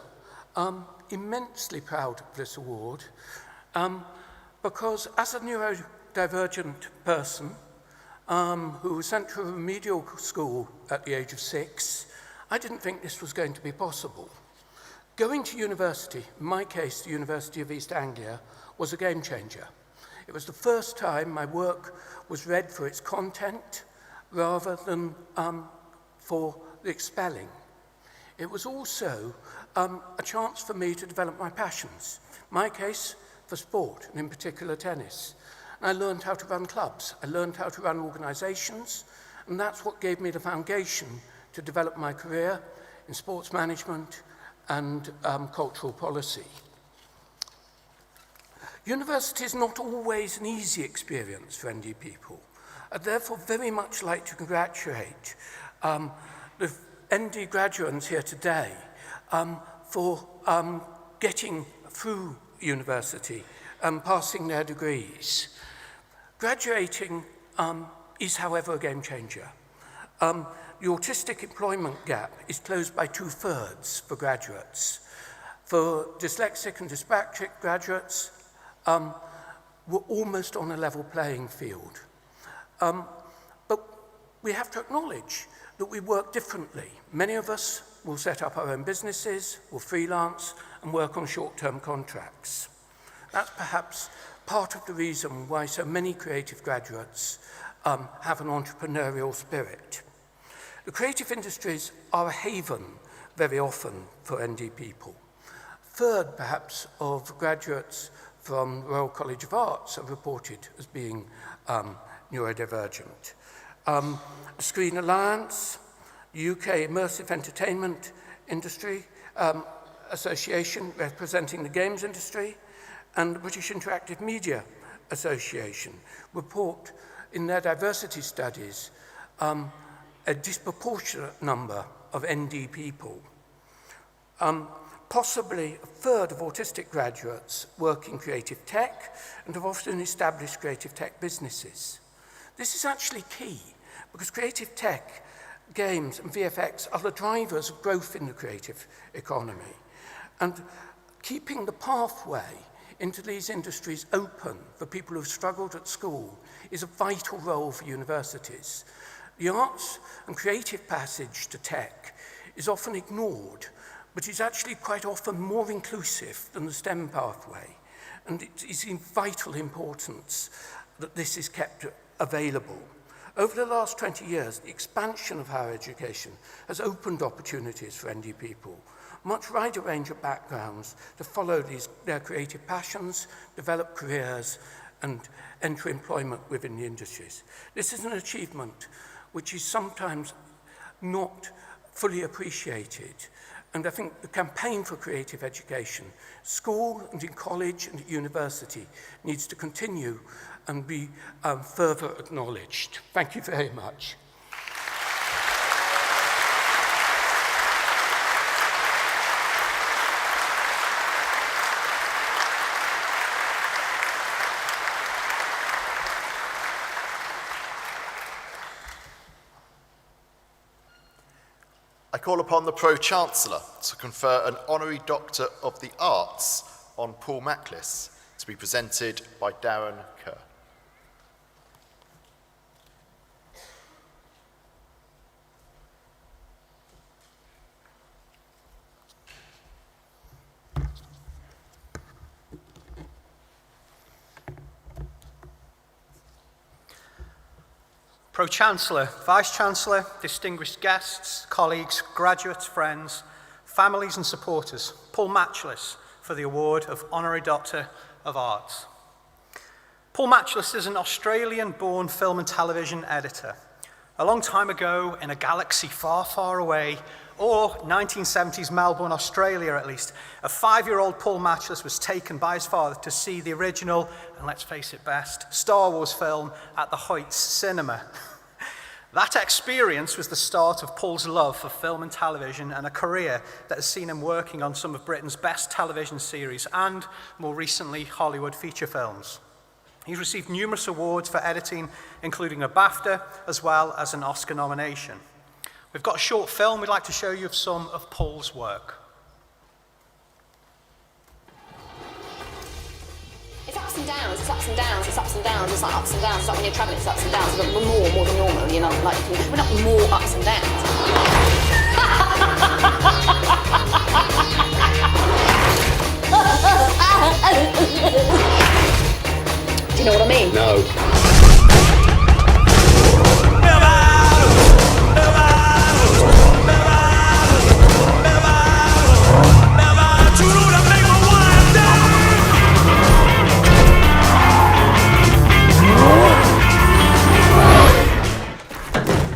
immensely proud of this award because as a neurodivergent person who was sent to a remedial school at the age of 6, I didn't think this was going to be possible. Going to university, in my case, the University of East Anglia, was a game changer. It was the first time my work was read for its content rather than for the spelling. It was also a chance for me to develop my passions. In my case, for sport, and in particular tennis. And I learned how to run clubs. I learned how to run organizations, and that's what gave me the foundation to develop my career in sports management and cultural policy. University is not always an easy experience for ND people. I'd therefore very much like to congratulate the ND graduates here today for getting through university and passing their degrees. Graduating is, however, a game changer. The autistic employment gap is closed by 2/3 for graduates. For dyslexic and dyspraxic graduates, we're almost on a level playing field. But we have to acknowledge that we work differently. Many of us will set up our own businesses, will freelance, and work on short-term contracts. That's perhaps part of the reason why so many creative graduates have an entrepreneurial spirit. The creative industries are a haven very often for ND people. Third, perhaps, of graduates from Royal College of Arts are reported as being neurodivergent. Screen Alliance, UK Immersive Entertainment Industry Association representing the games industry, and the British Interactive Media Association report in their diversity studies a disproportionate number of ND people. Possibly a third of autistic graduates work in creative tech and have often established creative tech businesses. This is actually key because creative tech, games and VFX are the drivers of growth in the creative economy. And keeping the pathway into these industries open for people who've struggled at school is a vital role for universities. The arts and creative passage to tech is often ignored, but is actually quite often more inclusive than the STEM pathway. And it is in vital importance that this is kept available. Over the last 20 years, the expansion of higher education has opened opportunities for ND people, much wider range of backgrounds to follow their creative passions, develop careers, and enter employment within the industries. This is an achievement which is sometimes not fully appreciated. And I think the campaign for creative education, school and in college and at university, needs to continue and be further acknowledged. Thank you very much. I call upon the Pro-Chancellor to confer an Honorary Doctor of the Arts on Paul Matless, to be presented by Darren Kerr. Pro-Chancellor, Vice-Chancellor, distinguished guests, colleagues, graduates, friends, families and supporters, Paul Matless for the award of Honorary Doctor of Arts. Paul Matless is an Australian-born film and television editor. A long time ago, in a galaxy far, far away, or 1970s Melbourne, Australia at least, a 5-year-old Paul Matless was taken by his father to see the original, and let's face it best, Star Wars film at the Hoyts Cinema. That experience was the start of Paul's love for film and television and a career that has seen him working on some of Britain's best television series and, more recently, Hollywood feature films. He's received numerous awards for editing, including a BAFTA, as well as an Oscar nomination. We've got a short film we'd like to show you of some of Paul's work. It's ups and downs, it's ups and downs, it's ups and downs, it's like ups and downs. It's like when you're travelling, it's ups and downs. But more than normal, you know, like we're not more ups and downs. Do you know what I mean? No.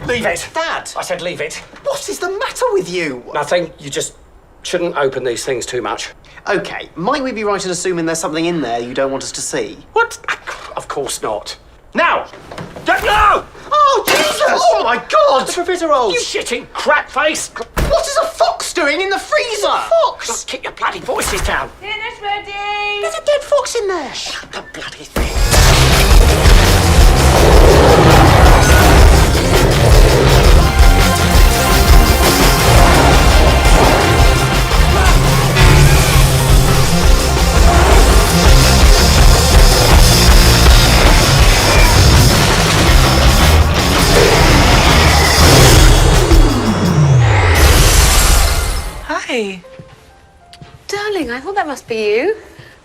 Leave it. Dad! I said leave it. What is the matter with you? Nothing. You just shouldn't open these things too much. Okay, might we be right in assuming there's something in there you don't want us to see? What? Of course not. Now! No! Oh, Jesus! Oh, my God! The profiteroles! You shitting crap face! What is a fox doing in the freezer? Fox! Just keep your bloody voices down. Dinner's ready! There's a dead fox in there. Shut the bloody thing. Hi. Darling, I thought that must be you.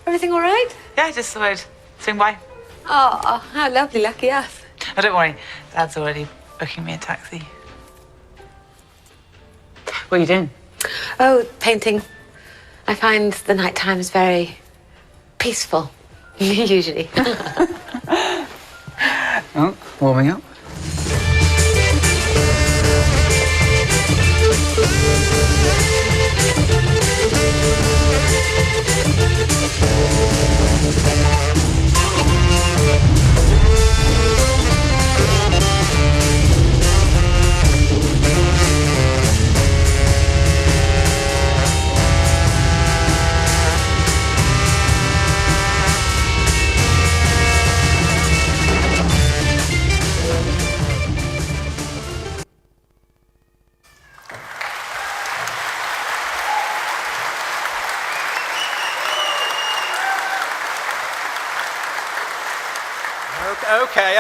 Everything all right? Yeah, just thought I'd swing by. Oh, how lovely, lucky us. Oh, don't worry. Dad's already booking me a taxi. What are you doing? Oh, painting. I find the night time is very peaceful, usually. Oh, warming up.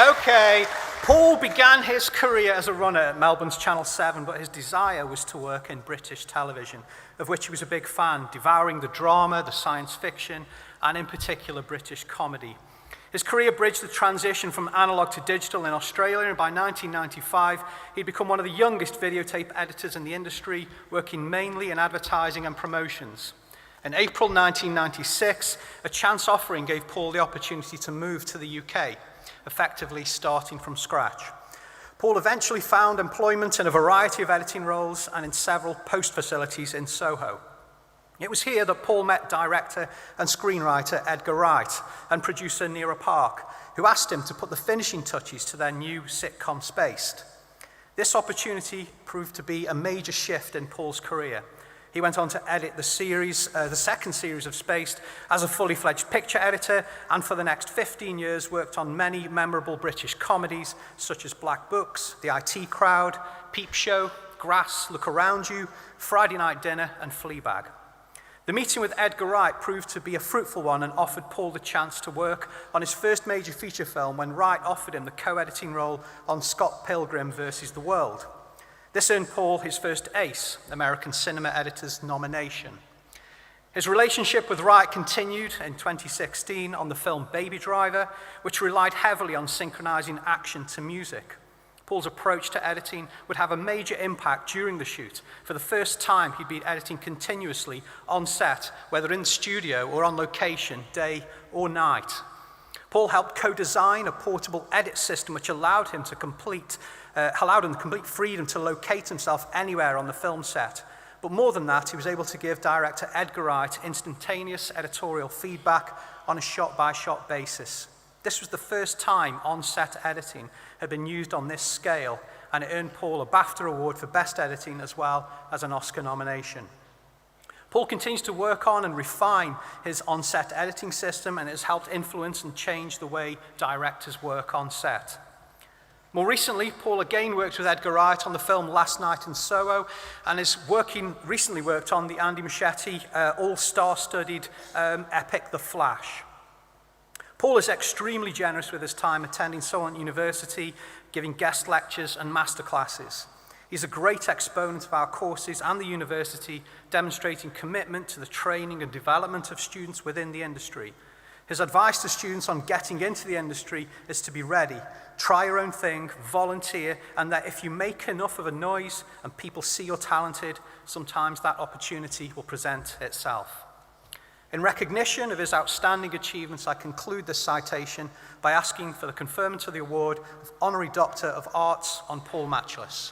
Okay. Paul began his career as a runner at Melbourne's Channel 7, but his desire was to work in British television, of which he was a big fan, devouring the drama, the science fiction, and in particular British comedy. His career bridged the transition from analog to digital in Australia, and by 1995, he'd become one of the youngest videotape editors in the industry, working mainly in advertising and promotions. In April 1996, a chance offering gave Paul the opportunity to move to the UK, effectively starting from scratch. Paul eventually found employment in a variety of editing roles and in several post facilities in Soho. It was here that Paul met director and screenwriter Edgar Wright and producer Neera Park, who asked him to put the finishing touches to their new sitcom Spaced. This opportunity proved to be a major shift in Paul's career. He went on to edit the second series of Spaced as a fully fledged picture editor, and for the next 15 years worked on many memorable British comedies such as Black Books, The IT Crowd, Peep Show, Grass, Look Around You, Friday Night Dinner, and Fleabag. The meeting with Edgar Wright proved to be a fruitful one and offered Paul the chance to work on his first major feature film when Wright offered him the co-editing role on Scott Pilgrim vs. the World. This earned Paul his first ACE, American Cinema Editor's nomination. His relationship with Wright continued in 2016 on the film Baby Driver, which relied heavily on synchronizing action to music. Paul's approach to editing would have a major impact during the shoot. For the first time, he'd be editing continuously on set, whether in the studio or on location, day or night. Paul helped co-design a portable edit system which allowed him the complete freedom to locate himself anywhere on the film set. But more than that, he was able to give director Edgar Wright instantaneous editorial feedback on a shot-by-shot basis. This was the first time on-set editing had been used on this scale, and it earned Paul a BAFTA award for Best Editing as well as an Oscar nomination. Paul continues to work on and refine his on-set editing system, and it has helped influence and change the way directors work on set. More recently, Paul again worked with Edgar Wright on the film Last Night in Soho, and is recently worked on the Andy Muschietti all-star-studded epic The Flash. Paul is extremely generous with his time attending Solent University, giving guest lectures and masterclasses. He's a great exponent of our courses and the university, demonstrating commitment to the training and development of students within the industry. His advice to students on getting into the industry is to be ready, try your own thing, volunteer, and that if you make enough of a noise and people see you're talented, sometimes that opportunity will present itself. In recognition of his outstanding achievements, I conclude this citation by asking for the conferment of the award of Honorary Doctor of Arts on Paul Matless.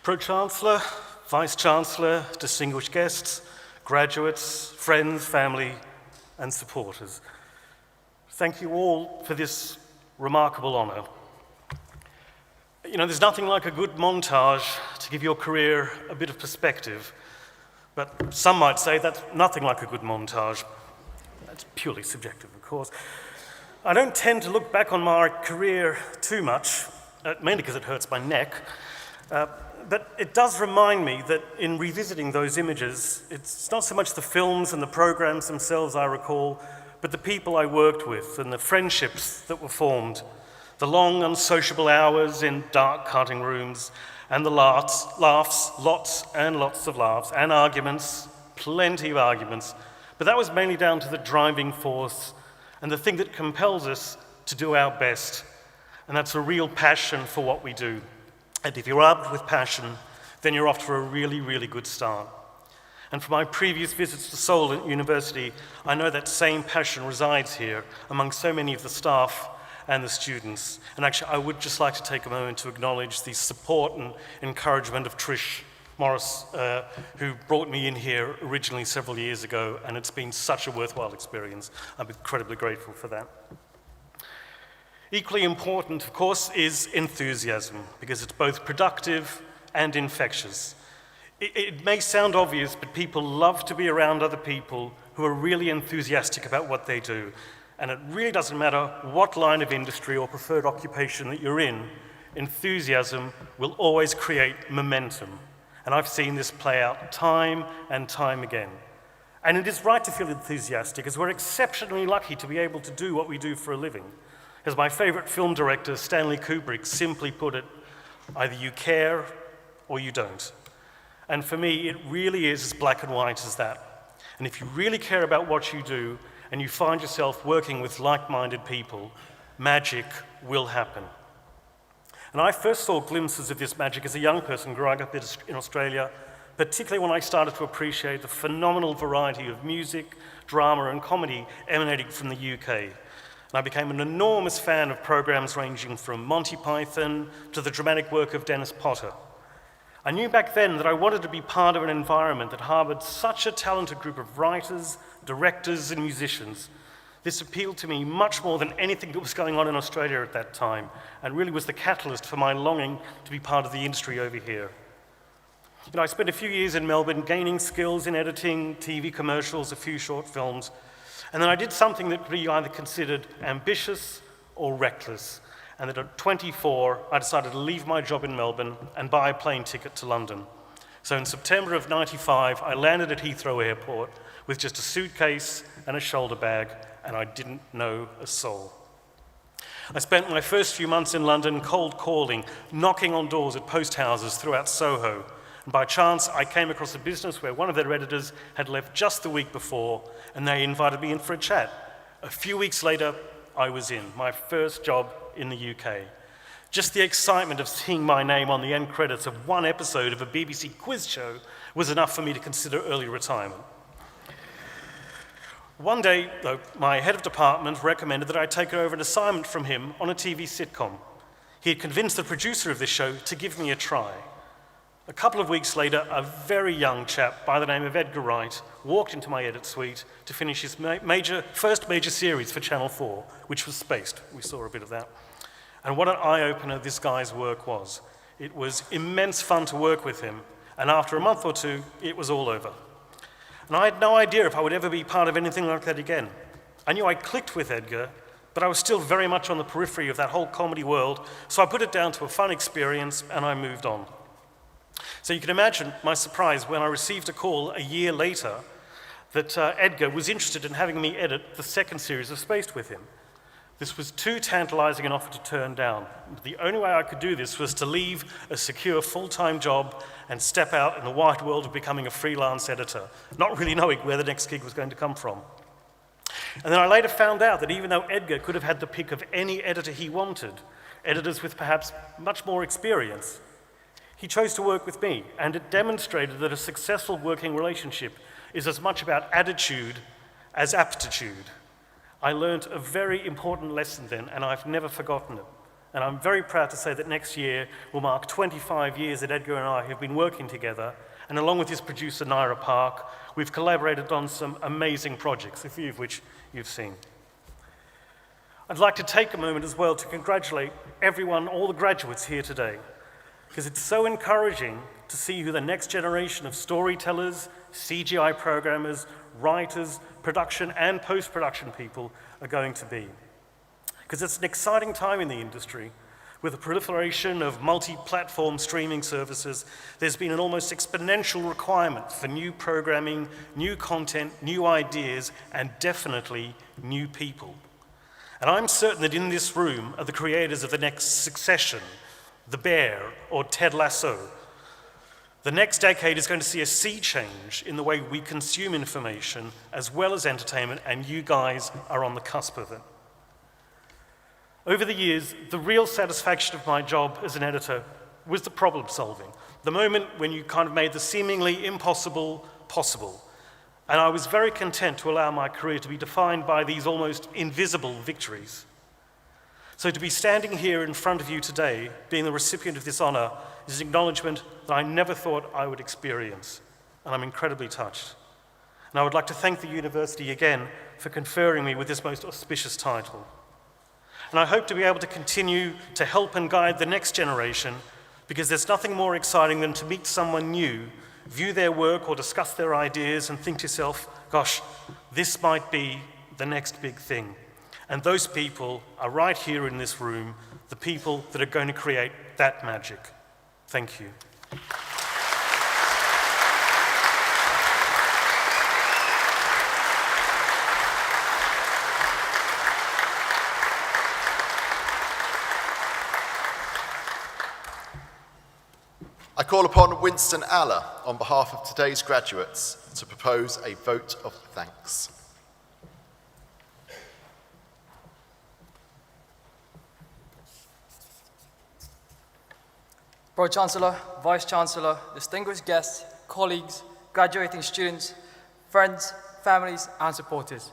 Pro-Chancellor, Vice-Chancellor, distinguished guests, graduates, friends, family, and supporters. Thank you all for this remarkable honor. You know, there's nothing like a good montage to give your career a bit of perspective, but some might say that's nothing like a good montage. That's purely subjective, of course. I don't tend to look back on my career too much, mainly because it hurts my neck, but it does remind me that in revisiting those images, it's not so much the films and the programs themselves I recall, but the people I worked with and the friendships that were formed, the long unsociable hours in dark cutting rooms, and the laughs, lots and lots of laughs, and arguments, plenty of arguments, but that was mainly down to the driving force and the thing that compels us to do our best, and that's a real passion for what we do. And if you're armed with passion, then you're off to a really, really good start. And from my previous visits to Solent University, I know that same passion resides here among so many of the staff and the students. And actually, I would just like to take a moment to acknowledge the support and encouragement of Trish Morris, who brought me in here originally several years ago, and it's been such a worthwhile experience. I'm incredibly grateful for that. Equally important, of course, is enthusiasm, because it's both productive and infectious. It may sound obvious, but people love to be around other people who are really enthusiastic about what they do. And it really doesn't matter what line of industry or preferred occupation that you're in, enthusiasm will always create momentum. And I've seen this play out time and time again. And it is right to feel enthusiastic, as we're exceptionally lucky to be able to do what we do for a living. As my favorite film director, Stanley Kubrick, simply put it, either you care or you don't. And for me, it really is as black and white as that. And if you really care about what you do, and you find yourself working with like-minded people, magic will happen. And I first saw glimpses of this magic as a young person growing up in Australia, particularly when I started to appreciate the phenomenal variety of music, drama, and comedy emanating from the UK. And I became an enormous fan of programs ranging from Monty Python to the dramatic work of Dennis Potter. I knew back then that I wanted to be part of an environment that harbored such a talented group of writers, directors, and musicians. This appealed to me much more than anything that was going on in Australia at that time, and really was the catalyst for my longing to be part of the industry over here. I spent a few years in Melbourne gaining skills in editing, TV commercials, a few short films, and then I did something that could be either considered ambitious or reckless. And that at 24, I decided to leave my job in Melbourne and buy a plane ticket to London. So in September of '95, I landed at Heathrow Airport with just a suitcase and a shoulder bag, and I didn't know a soul. I spent my first few months in London cold calling, knocking on doors at post houses throughout Soho. And by chance, I came across a business where one of their editors had left just the week before, and they invited me in for a chat. A few weeks later, I was in, my first job in the UK. Just the excitement of seeing my name on the end credits of one episode of a BBC quiz show was enough for me to consider early retirement. One day, though, my head of department recommended that I take over an assignment from him on a TV sitcom. He had convinced the producer of this show to give me a try. A couple of weeks later, a very young chap by the name of Edgar Wright walked into my edit suite to finish his first major series for Channel 4, which was Spaced. We saw a bit of that. And what an eye-opener this guy's work was. It was immense fun to work with him, and after a month or two, it was all over. And I had no idea if I would ever be part of anything like that again. I knew I clicked with Edgar, but I was still very much on the periphery of that whole comedy world, so I put it down to a fun experience, and I moved on. So you can imagine my surprise when I received a call a year later that Edgar was interested in having me edit the second series of Spaced with him. This was too tantalizing an offer to turn down. The only way I could do this was to leave a secure full-time job and step out in the wide world of becoming a freelance editor, not really knowing where the next gig was going to come from. And then I later found out that even though Edgar could have had the pick of any editor he wanted, editors with perhaps much more experience, he chose to work with me, and it demonstrated that a successful working relationship is as much about attitude as aptitude. I learned a very important lesson then, and I've never forgotten it. And I'm very proud to say that next year will mark 25 years that Edgar and I have been working together, and along with his producer, Naira Park, we've collaborated on some amazing projects, a few of which you've seen. I'd like to take a moment as well to congratulate everyone, all the graduates here today, because it's so encouraging to see who the next generation of storytellers, CGI programmers, writers, production and post-production people are going to be. Because it's an exciting time in the industry. With the proliferation of multi-platform streaming services, there's been an almost exponential requirement for new programming, new content, new ideas, and definitely new people. And I'm certain that in this room are the creators of the next Succession, The Bear, or Ted Lasso. The next decade is going to see a sea change in the way we consume information as well as entertainment, and you guys are on the cusp of it. Over the years, the real satisfaction of my job as an editor was the problem solving, the moment when you kind of made the seemingly impossible possible. And I was very content to allow my career to be defined by these almost invisible victories. So to be standing here in front of you today, being the recipient of this honor, is an acknowledgement that I never thought I would experience, and I'm incredibly touched. And I would like to thank the university again for conferring me with this most auspicious title. And I hope to be able to continue to help and guide the next generation, because there's nothing more exciting than to meet someone new, view their work or discuss their ideas and think to yourself, gosh, this might be the next big thing. And those people are right here in this room, the people that are going to create that magic. Thank you. I call upon Winston Aller, on behalf of today's graduates, to propose a vote of thanks. Pro-Chancellor, Vice-Chancellor, distinguished guests, colleagues, graduating students, friends, families, and supporters.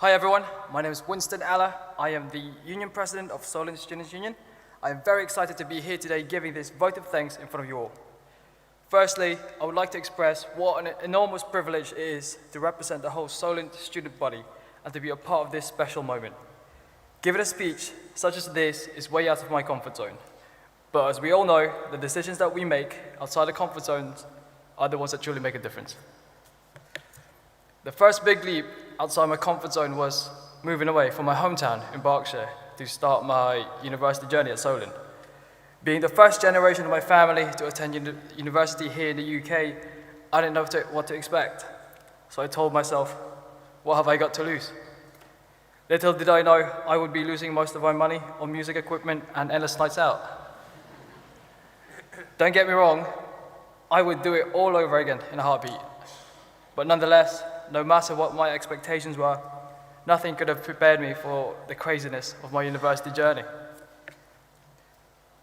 Hi everyone, my name is Winston Aller. I am the Union President of Solent Students' Union. I am very excited to be here today giving this vote of thanks in front of you all. Firstly, I would like to express what an enormous privilege it is to represent the whole Solent student body and to be a part of this special moment. Giving a speech such as this is way out of my comfort zone. But as we all know, the decisions that we make outside the comfort zones are the ones that truly make a difference. The first big leap outside my comfort zone was moving away from my hometown in Berkshire to start my university journey at Solent. Being the first generation of my family to attend university here in the UK, I didn't know what to expect. So I told myself, what have I got to lose? Little did I know I would be losing most of my money on music equipment and endless nights out. Don't get me wrong, I would do it all over again in a heartbeat. But nonetheless, no matter what my expectations were, nothing could have prepared me for the craziness of my university journey.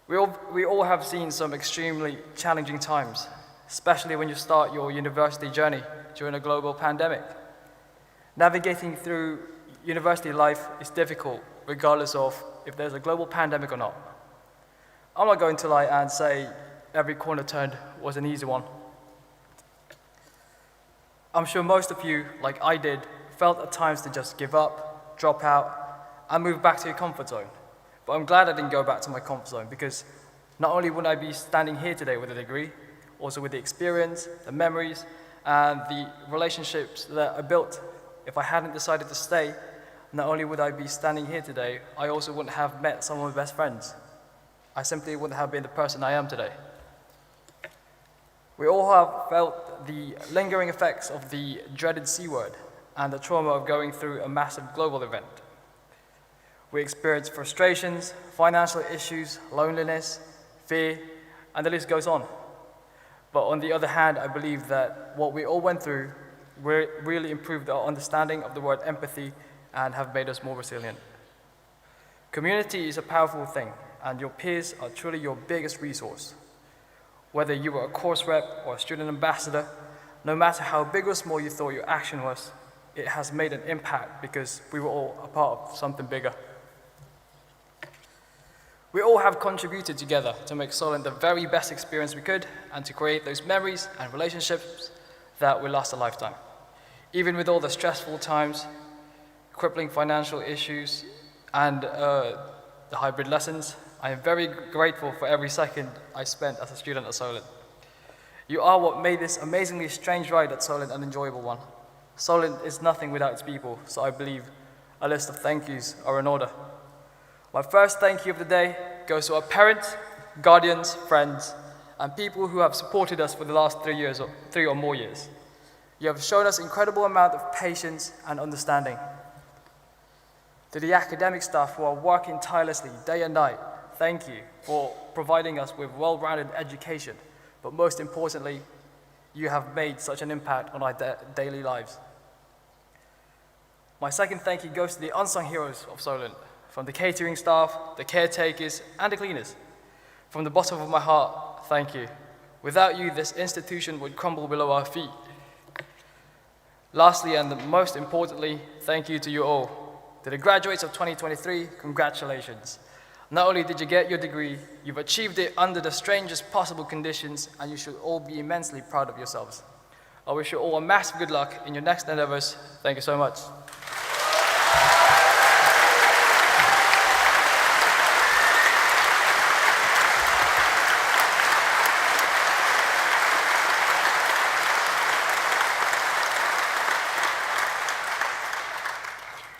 We all have seen some extremely challenging times, especially when you start your university journey during a global pandemic. Navigating through university life is difficult, regardless of if there's a global pandemic or not. I'm not going to lie and say every corner turned was an easy one. I'm sure most of you, like I did, felt at times to just give up, drop out, and move back to your comfort zone. But I'm glad I didn't go back to my comfort zone because not only would I be standing here today with a degree, also with the experience, the memories, and the relationships that I built. If I hadn't decided to stay, not only would I be standing here today, I also wouldn't have met some of my best friends. I simply wouldn't have been the person I am today. We all have felt the lingering effects of the dreaded C word and the trauma of going through a massive global event. We experience frustrations, financial issues, loneliness, fear, and the list goes on. But on the other hand, I believe that what we all went through really improved our understanding of the word empathy and have made us more resilient. Community is a powerful thing, and your peers are truly your biggest resource. Whether you were a course rep or a student ambassador, no matter how big or small you thought your action was, it has made an impact because we were all a part of something bigger. We all have contributed together to make Solent the very best experience we could and to create those memories and relationships that will last a lifetime. Even with all the stressful times, crippling financial issues, and the hybrid lessons, I am very grateful for every second I spent as a student at Solent. You are what made this amazingly strange ride at Solent an enjoyable one. Solent is nothing without its people, so I believe a list of thank yous are in order. My first thank you of the day goes to our parents, guardians, friends, and people who have supported us for the last 3 or more years. You have shown us incredible amount of patience and understanding. To the academic staff who are working tirelessly day and night, thank you for providing us with well-rounded education, but most importantly, you have made such an impact on our daily lives. My second thank you goes to the unsung heroes of Solent, from the catering staff, the caretakers, and the cleaners. From the bottom of my heart, thank you. Without you, this institution would crumble below our feet. Lastly, and most importantly, thank you to you all. To the graduates of 2023, congratulations. Not only did you get your degree, you've achieved it under the strangest possible conditions, and you should all be immensely proud of yourselves. I wish you all a massive good luck in your next endeavors. Thank you so much.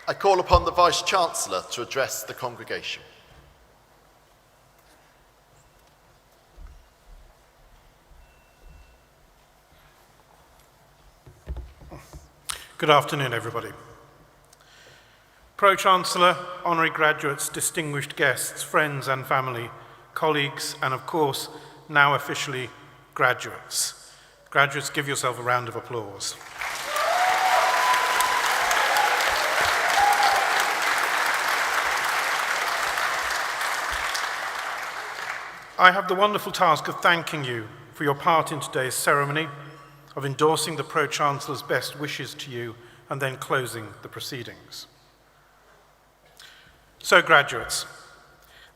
I call upon the Vice-Chancellor to address the congregation. Good afternoon, everybody. Pro-Chancellor, honorary graduates, distinguished guests, friends and family, colleagues, and of course, now officially graduates. Graduates, give yourself a round of applause. I have the wonderful task of thanking you for your part in today's ceremony, of endorsing the Pro-Chancellor's best wishes to you and then closing the proceedings. So, graduates,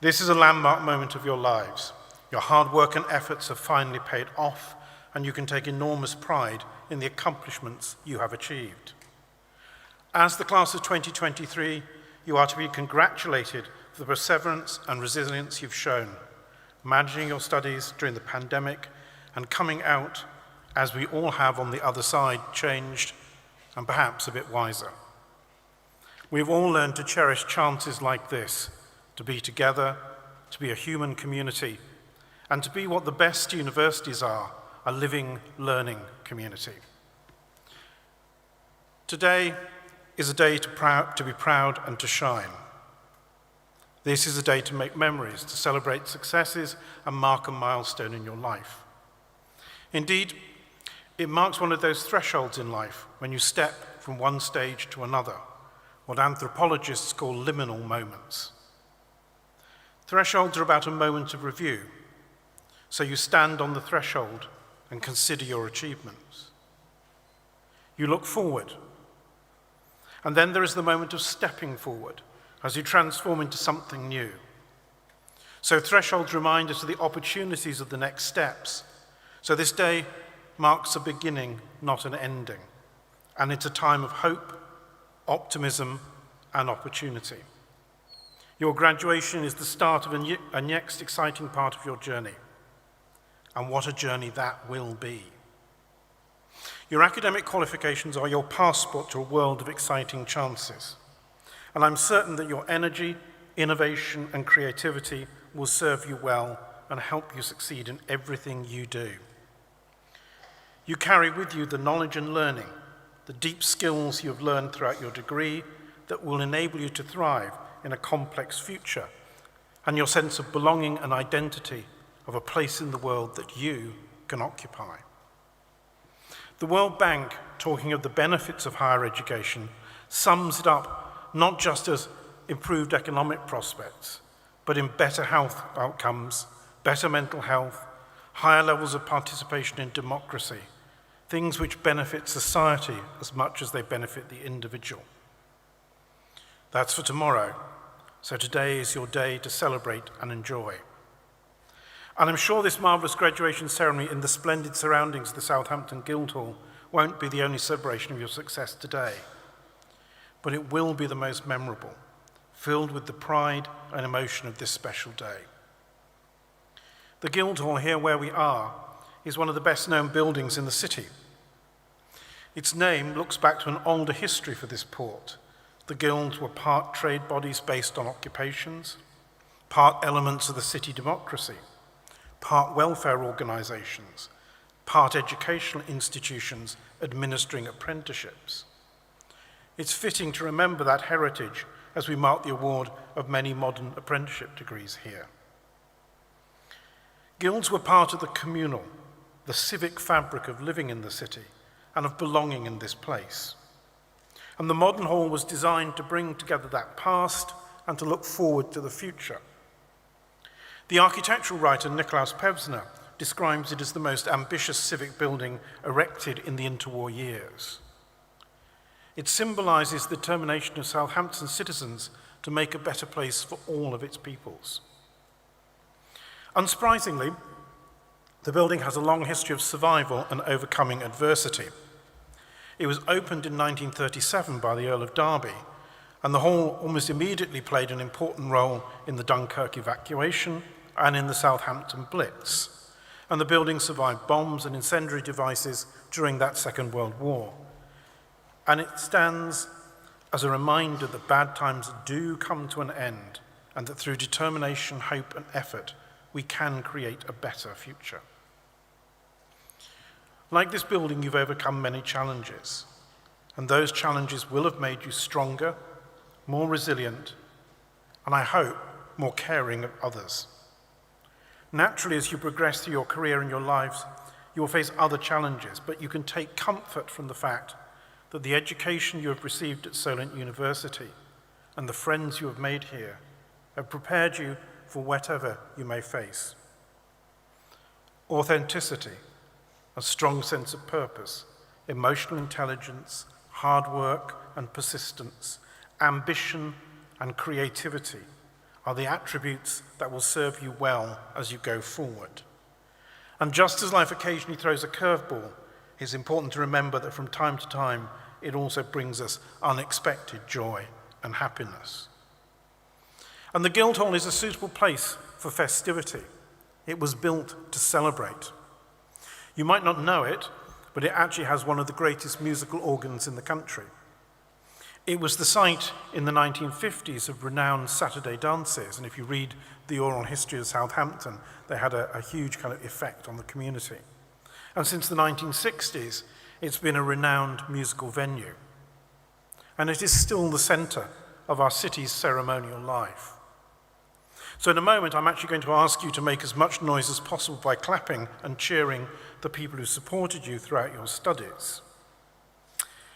this is a landmark moment of your lives. Your hard work and efforts have finally paid off, and you can take enormous pride in the accomplishments you have achieved. As the class of 2023, you are to be congratulated for the perseverance and resilience you've shown, managing your studies during the pandemic and coming out, as we all have on the other side, changed and perhaps a bit wiser. We've all learned to cherish chances like this, to be together, to be a human community, and to be what the best universities are, a living, learning community. Today is a day to be proud and to shine. This is a day to make memories, to celebrate successes and mark a milestone in your life. Indeed, it marks one of those thresholds in life when you step from one stage to another, what anthropologists call liminal moments. Thresholds are about a moment of review, so you stand on the threshold and consider your achievements. You look forward, and then there is the moment of stepping forward as you transform into something new. So thresholds remind us of the opportunities of the next steps. So this day marks a beginning, not an ending, and it's a time of hope, optimism, and opportunity. Your graduation is the start of a next exciting part of your journey, and what a journey that will be. Your academic qualifications are your passport to a world of exciting chances, and I'm certain that your energy, innovation, and creativity will serve you well and help you succeed in everything you do. You carry with you the knowledge and learning, the deep skills you have learned throughout your degree that will enable you to thrive in a complex future, and your sense of belonging and identity of a place in the world that you can occupy. The World Bank, talking of the benefits of higher education, sums it up not just as improved economic prospects, but in better health outcomes, better mental health, higher levels of participation in democracy, things which benefit society as much as they benefit the individual. That's for tomorrow, so today is your day to celebrate and enjoy. And I'm sure this marvellous graduation ceremony in the splendid surroundings of the Southampton Guildhall won't be the only celebration of your success today, but it will be the most memorable, filled with the pride and emotion of this special day. The Guildhall, here where we are, is one of the best-known buildings in the city. Its name looks back to an older history for this port. The guilds were part trade bodies based on occupations, part elements of the city democracy, part welfare organisations, part educational institutions administering apprenticeships. It's fitting to remember that heritage as we mark the award of many modern apprenticeship degrees here. Guilds were part of the communal, the civic fabric of living in the city and of belonging in this place. And the modern hall was designed to bring together that past and to look forward to the future. The architectural writer Nicolaus Pevsner describes it as the most ambitious civic building erected in the interwar years. It symbolises the determination of Southampton citizens to make a better place for all of its peoples. Unsurprisingly, the building has a long history of survival and overcoming adversity. It was opened in 1937 by the Earl of Derby, and the hall almost immediately played an important role in the Dunkirk evacuation and in the Southampton Blitz. And the building survived bombs and incendiary devices during that Second World War. And it stands as a reminder that bad times do come to an end, and that through determination, hope, and effort, we can create a better future. Like this building, you've overcome many challenges, and those challenges will have made you stronger, more resilient, and I hope, more caring of others. Naturally, as you progress through your career and your lives, you will face other challenges, but you can take comfort from the fact that the education you have received at Solent University and the friends you have made here have prepared you for whatever you may face. Authenticity, a strong sense of purpose, emotional intelligence, hard work and persistence, ambition and creativity are the attributes that will serve you well as you go forward. And just as life occasionally throws a curveball, it's important to remember that from time to time, it also brings us unexpected joy and happiness. And the Guildhall is a suitable place for festivity. It was built to celebrate. You might not know it, but it actually has one of the greatest musical organs in the country. It was the site in the 1950s of renowned Saturday dances, and if you read the oral history of Southampton, they had a huge kind of effect on the community. And since the 1960s, it's been a renowned musical venue. And it is still the centre of our city's ceremonial life. So in a moment, I'm actually going to ask you to make as much noise as possible by clapping and cheering the people who supported you throughout your studies.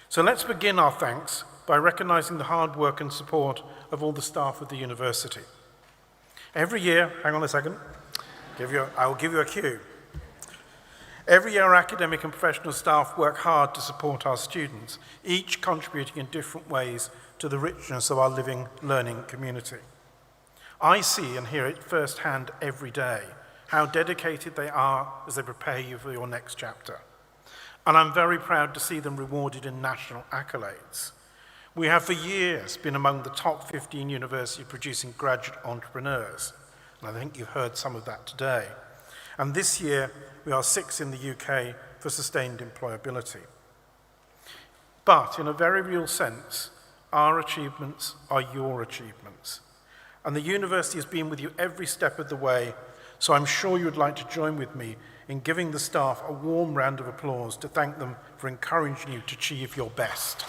So let's begin our thanks by recognising the hard work and support of all the staff of the university. Every year, hang on a second, I will give you a cue. Every year, our academic and professional staff work hard to support our students, each contributing in different ways to the richness of our living, learning community. I see and hear it firsthand every day, how dedicated they are as they prepare you for your next chapter. And I'm very proud to see them rewarded in national accolades. We have for years been among the top 15 universities producing graduate entrepreneurs, and I think you've heard some of that today. And this year, we are 6th in the UK for sustained employability. But in a very real sense, our achievements are your achievements. And the university has been with you every step of the way, so I'm sure you would like to join with me in giving the staff a warm round of applause to thank them for encouraging you to achieve your best.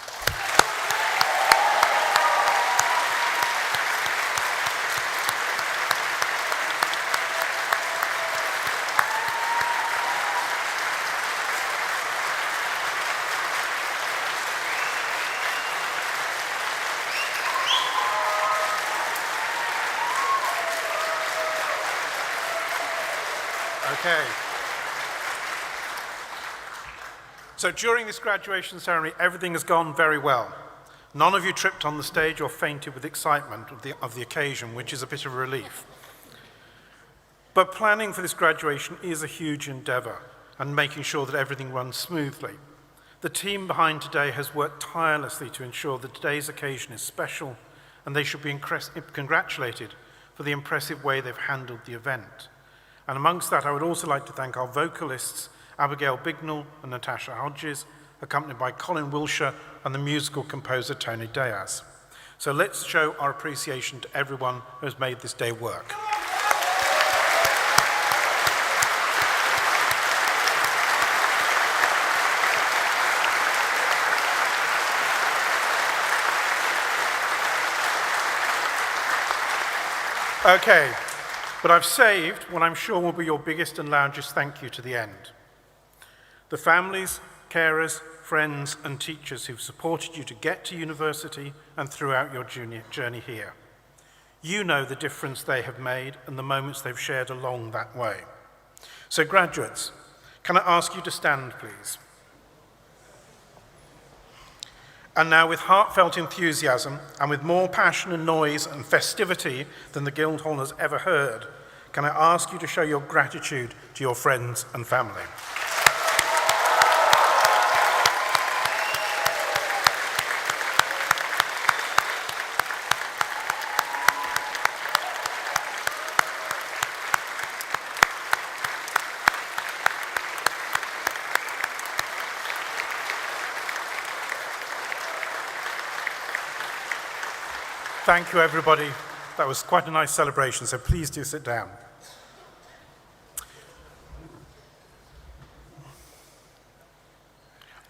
Okay. So during this graduation ceremony, everything has gone very well. None of you tripped on the stage or fainted with excitement of the occasion, which is a bit of a relief. But planning for this graduation is a huge endeavour, and making sure that everything runs smoothly. The team behind today has worked tirelessly to ensure that today's occasion is special, and they should be congratulated for the impressive way they've handled the event. And amongst that, I would also like to thank our vocalists, Abigail Bignell and Natasha Hodges, accompanied by Colin Wilshire and the musical composer Tony Diaz. So let's show our appreciation to everyone who has made this day work. Okay. But I've saved what I'm sure will be your biggest and loudest thank you to the end. The families, carers, friends and teachers who've supported you to get to university and throughout your journey here. You know the difference they have made and the moments they've shared along that way. So graduates, can I ask you to stand, please? And now, with heartfelt enthusiasm and with more passion and noise and festivity than the Guildhall has ever heard, can I ask you to show your gratitude to your friends and family? Thank you, everybody. That was quite a nice celebration, so please do sit down.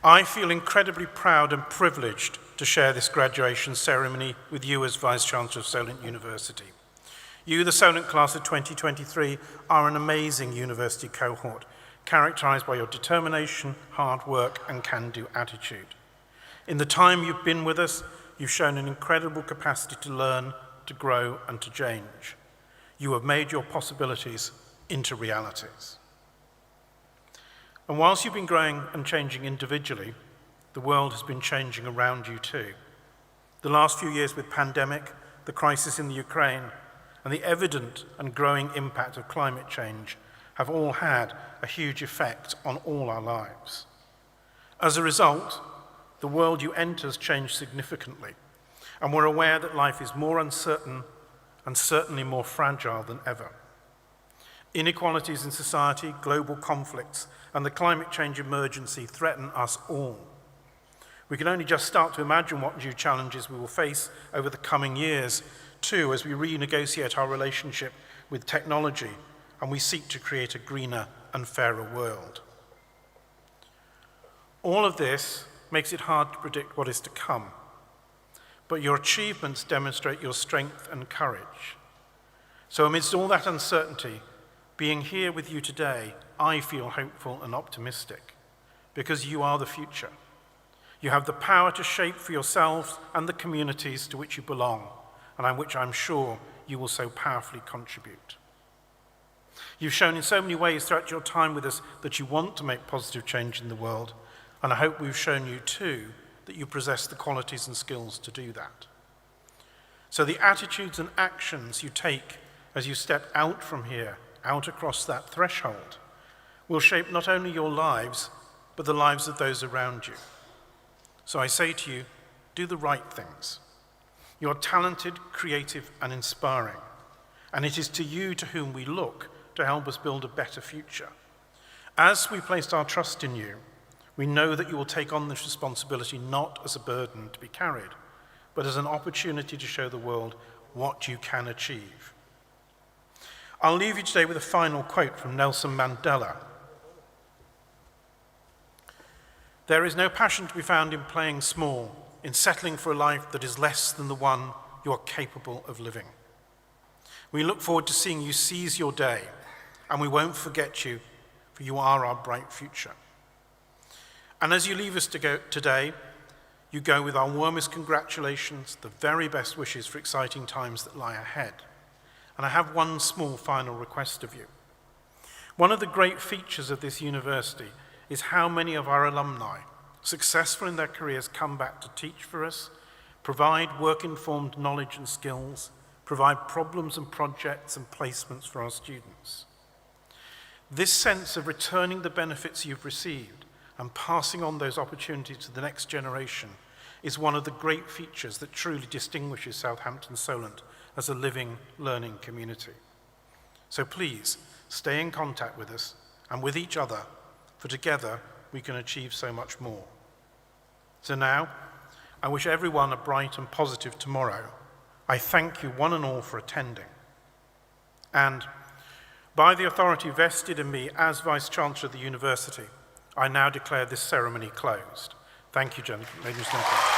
I feel incredibly proud and privileged to share this graduation ceremony with you as Vice-Chancellor of Solent University. You, the Solent class of 2023, are an amazing university cohort, characterised by your determination, hard work and can-do attitude. In the time you've been with us, you've shown an incredible capacity to learn, to grow and to change. You have made your possibilities into realities. And whilst you've been growing and changing individually, the world has been changing around you too. The last few years with pandemic, the crisis in the Ukraine, and the evident and growing impact of climate change have all had a huge effect on all our lives. As a result, the world you enter has changed significantly, and we're aware that life is more uncertain and certainly more fragile than ever. Inequalities in society, global conflicts, and the climate change emergency threaten us all. We can only just start to imagine what new challenges we will face over the coming years, too, as we renegotiate our relationship with technology and we seek to create a greener and fairer world. All of this makes it hard to predict what is to come, but your achievements demonstrate your strength and courage. So amidst all that uncertainty, being here with you today, I feel hopeful and optimistic, because you are the future. You have the power to shape for yourselves and the communities to which you belong, and which I'm sure you will so powerfully contribute. You've shown in so many ways throughout your time with us that you want to make positive change in the world, and I hope we've shown you too that you possess the qualities and skills to do that. So the attitudes and actions you take as you step out from here, out across that threshold, will shape not only your lives, but the lives of those around you. So I say to you, do the right things. You are talented, creative, and inspiring, and it is to you to whom we look to help us build a better future. As we placed our trust in you, we know that you will take on this responsibility not as a burden to be carried, but as an opportunity to show the world what you can achieve. I'll leave you today with a final quote from Nelson Mandela. There is no passion to be found in playing small, in settling for a life that is less than the one you are capable of living. We look forward to seeing you seize your day, and we won't forget you, for you are our bright future. And as you leave us today, you go with our warmest congratulations, the very best wishes for exciting times that lie ahead. And I have one small final request of you. One of the great features of this university is how many of our alumni, successful in their careers, come back to teach for us, provide work-informed knowledge and skills, provide problems and projects and placements for our students. This sense of returning the benefits you've received and passing on those opportunities to the next generation is one of the great features that truly distinguishes Southampton Solent as a living, learning community. So please, stay in contact with us and with each other, for together we can achieve so much more. So now, I wish everyone a bright and positive tomorrow. I thank you one and all for attending. And by the authority vested in me as Vice-Chancellor of the University, I now declare this ceremony closed. Thank you, ladies and gentlemen.